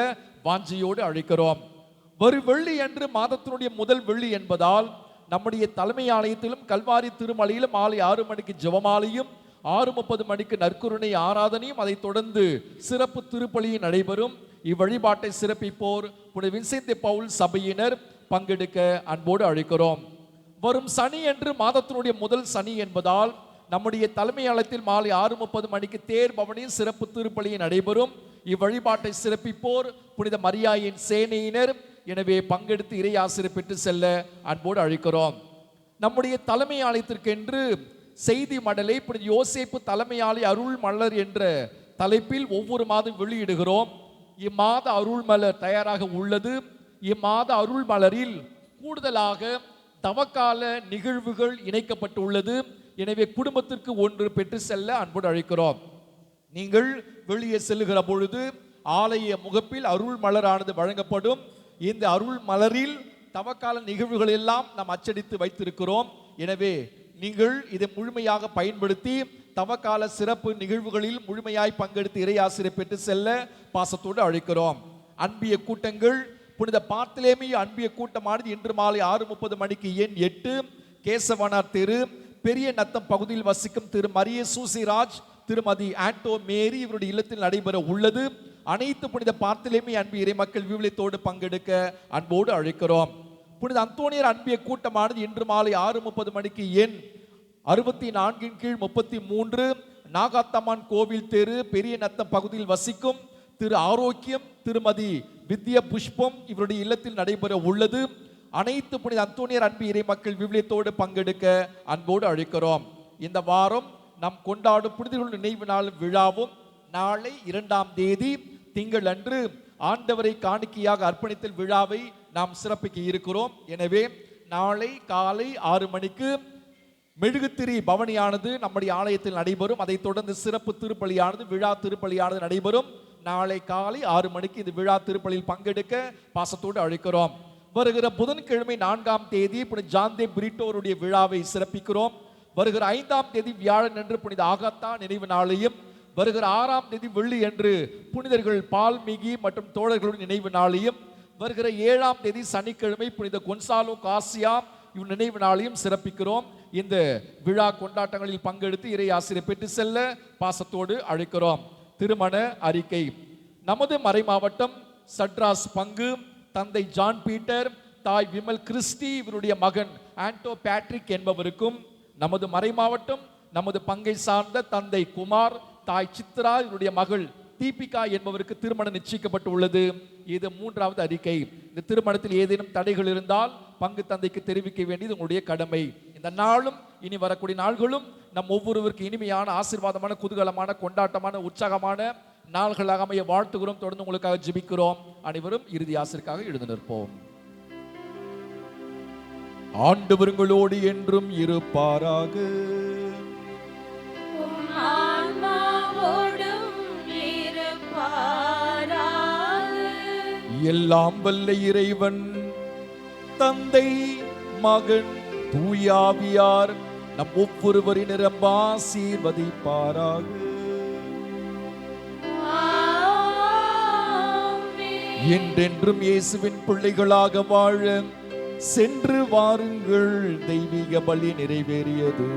வாஞ்சியோடு அழைக்கிறோம். வரும் வெள்ளி அன்று மாதத்தினுடைய முதல் வெள்ளி என்பதால் நம்முடைய தலைமை ஆலயத்திலும் கல்வாரி திருமலையிலும் மாலை 6 மணிக்கு ஜெபமாலையும் 6:30 மணிக்கு நற்கருணை ஆராதனையும் அதைத் தொடர்ந்து சிறப்பு திருப்பலியும் நடைபெறும். இவ்வழிபாட்டை சிறப்பிப்போர் புனித வின்சென்ட் பவுல் சபையினர் பங்கெடுக்க அன்போடு அழைக்கிறோம். வரும் சனி அன்று மாதத்தினுடைய முதல் சனி என்பதால் நம்முடைய தலைமை ஆலயத்தில் மாலை 6:30 மணிக்கு தேர் பவனியின் சிறப்பு திருப்பலியும் நடைபெறும். இவ்வழிபாட்டை சிறப்பிப்போர் புனித மரியாயின் சேனையினர். எனவே பங்கெடுத்து இறை ஆசிரியர் பெற்று செல்ல அன்போடு அழைக்கிறோம். நம்முடைய தலைமை ஆலயத்திற்கென்று செய்தி மடலை புனித யோசேப்பு தலைமை ஆலய அருள் மலர் என்ற தலைப்பில் ஒவ்வொரு மாதம் வெளியிடுகிறோம். இம்மாத அருள் மலர் தயாராக உள்ளது. இம்மாத அருள் மலரில் கூடுதலாக தவக்கால நிகழ்வுகள் இணைக்கப்பட்டுள்ளது. எனவே குடும்பத்திற்கு ஒன்று பெற்று செல்ல அன்போடு அழைக்கிறோம். நீங்கள் வெளியே செல்லுகிற பொழுது ஆலய முகப்பில் அருள் மலரானது வழங்கப்படும். இந்த அருள் மலரில் தவக்கால நிகழ்வுகள் எல்லாம் நாம் அச்சடித்து வைத்திருக்கிறோம். எனவே நீங்கள் இதை முழுமையாக பயன்படுத்தி தவக்கால சிறப்பு நிகழ்வுகளில் முழுமையாய் பங்கெடுத்து இறை ஆசிரியர் பெற்று செல்ல பாசத்தோடு அழைக்கிறோம். அன்பிய கூட்டங்கள் புனித பார்த்தலேமி அன்பிய கூட்டமானது இன்று மாலை 6:30 மணிக்கு எண் 8 கேசவனார் தெரு பெரிய நத்தம் பகுதியில் வசிக்கும் திரு மரிய சூசிராஜ், திருமதி ஆண்டோ மேரி இவருடைய இல்லத்தில் நடைபெற உள்ளது. அனைத்து புனித பார்த்தலேமி அன்பு இறை மக்கள் விவிலியத்தோடு பங்கெடுக்க அன்போடு அழைக்கிறோம். புனித அந்தோனியர் அன்பிய கூட்டமானது இன்று மாலை 6:30 மணிக்கு எண் 64/33 நாகாத்தம்மான் கோவில் தெரு பெரிய நத்தம் பகுதியில் வசிக்கும் திரு ஆரோக்கியம், திருமதி வித்யா புஷ்பம் இவருடைய இல்லத்தில் நடைபெற உள்ளது. அனைத்து புனித அந்தோனியர் அன்பு இறை மக்கள் விவிலியத்தோடு பங்கெடுக்க அன்போடு அழைக்கிறோம். இந்த வாரம் நாம் கொண்டாடும் புனிதர்கள் நினைவு நாள் விழாவும் நாளை 2ஆம் தேதி திங்கள் அன்று ஆண்டவரை காணிக்கையாக அர்ப்பணித்தல் விழாவை நாம் சிறப்பிக்க இருக்கிறோம். எனவே நாளை காலை 6 மணிக்கு மெழுகுத்திரி பவனியானது நம்முடைய ஆலயத்தில் நடைபெறும். அதைத் தொடர்ந்து சிறப்பு திருப்பலியானது விழா திருப்பலியானது நடைபெறும். நாளை காலை 6 மணிக்கு இந்த விழா திருப்பலியில் பங்கெடுக்க பாசத்தோடு அழைக்கிறோம். வருகிற புதன்கிழமை 4ஆம் தேதி புனித ஜான்தே பிரிட்டோருடைய விழாவை சிறப்பிக்கிறோம். வருகிற 5ஆம் தேதி வியாழன் என்று புனித ஆகாத்தா நினைவு நாளையும், வருகிற 6ஆம் தேதி வெள்ளி என்று புனிதர்கள் பால்மிகி மற்றும் தோழர்களுடைய நினைவு நாளையும், வருகிற 7ஆம் தேதி சனிக்கிழமை புனித கொன்சாலோ காசியா இவ் நினைவு நாளையும் சிறப்பிக்கிறோம். இந்த விழா கொண்டாட்டங்களில் பங்கெடுத்து இறை ஆசிரியர் பெற்று செல்ல பாசத்தோடு அழைக்கிறோம். திருமண அறிக்கை. நமது மறை மாவட்டம் சட்ராஸ் பங்கு தந்தை ஜான் பீட்டர், தாய் விமல் கிறிஸ்டி, இவருடைய மகன் ஆண்டோ பேட்ரிக் என்பவருக்கும், நமது மறை மாவட்டம் நமது பங்கை சார்ந்த தந்தை குமார், தாய் சித்ரா, இவருடைய மகள் தீபிகா என்பவருக்கு திருமணம் நிச்சயிக்கப்பட்டு உள்ளது. இது 3வது அறிக்கை. இந்த திருமணத்தில் ஏதேனும் தடைகள் இருந்தால் பங்கு தந்தைக்கு தெரிவிக்க வேண்டியது உங்களுடைய கடமை. இந்த நாளும் இனி வரக்கூடிய நாள்களும் நம் ஒவ்வொருவருக்கு இனிமையான, ஆசீர்வாதமான, குதூகலமான, கொண்டாட்டமான, உற்சாகமான நாள்களாக அமைய வாழ்த்துகிறோம். தொடர்ந்து உங்களுக்காக ஜெபிக்கிறோம். அனைவரும் இறுதி ஆசிற்காக எழுந்து நிற்போம். ஆண்டவர் உங்களோடு என்றும் இருப்பாராக. எல்லாம் வல்ல இறைவன் தந்தை, மகன், தூயாவியார் நம் ஒவ்வொருவரின் நிரம்ப ஆசீர்வதிப்பாராக. என்றென்றும் இயேசுவின் பிள்ளைகளாக வாழ சென்று வாருங்கள். தெய்வீக பலி நிறைவேறியது.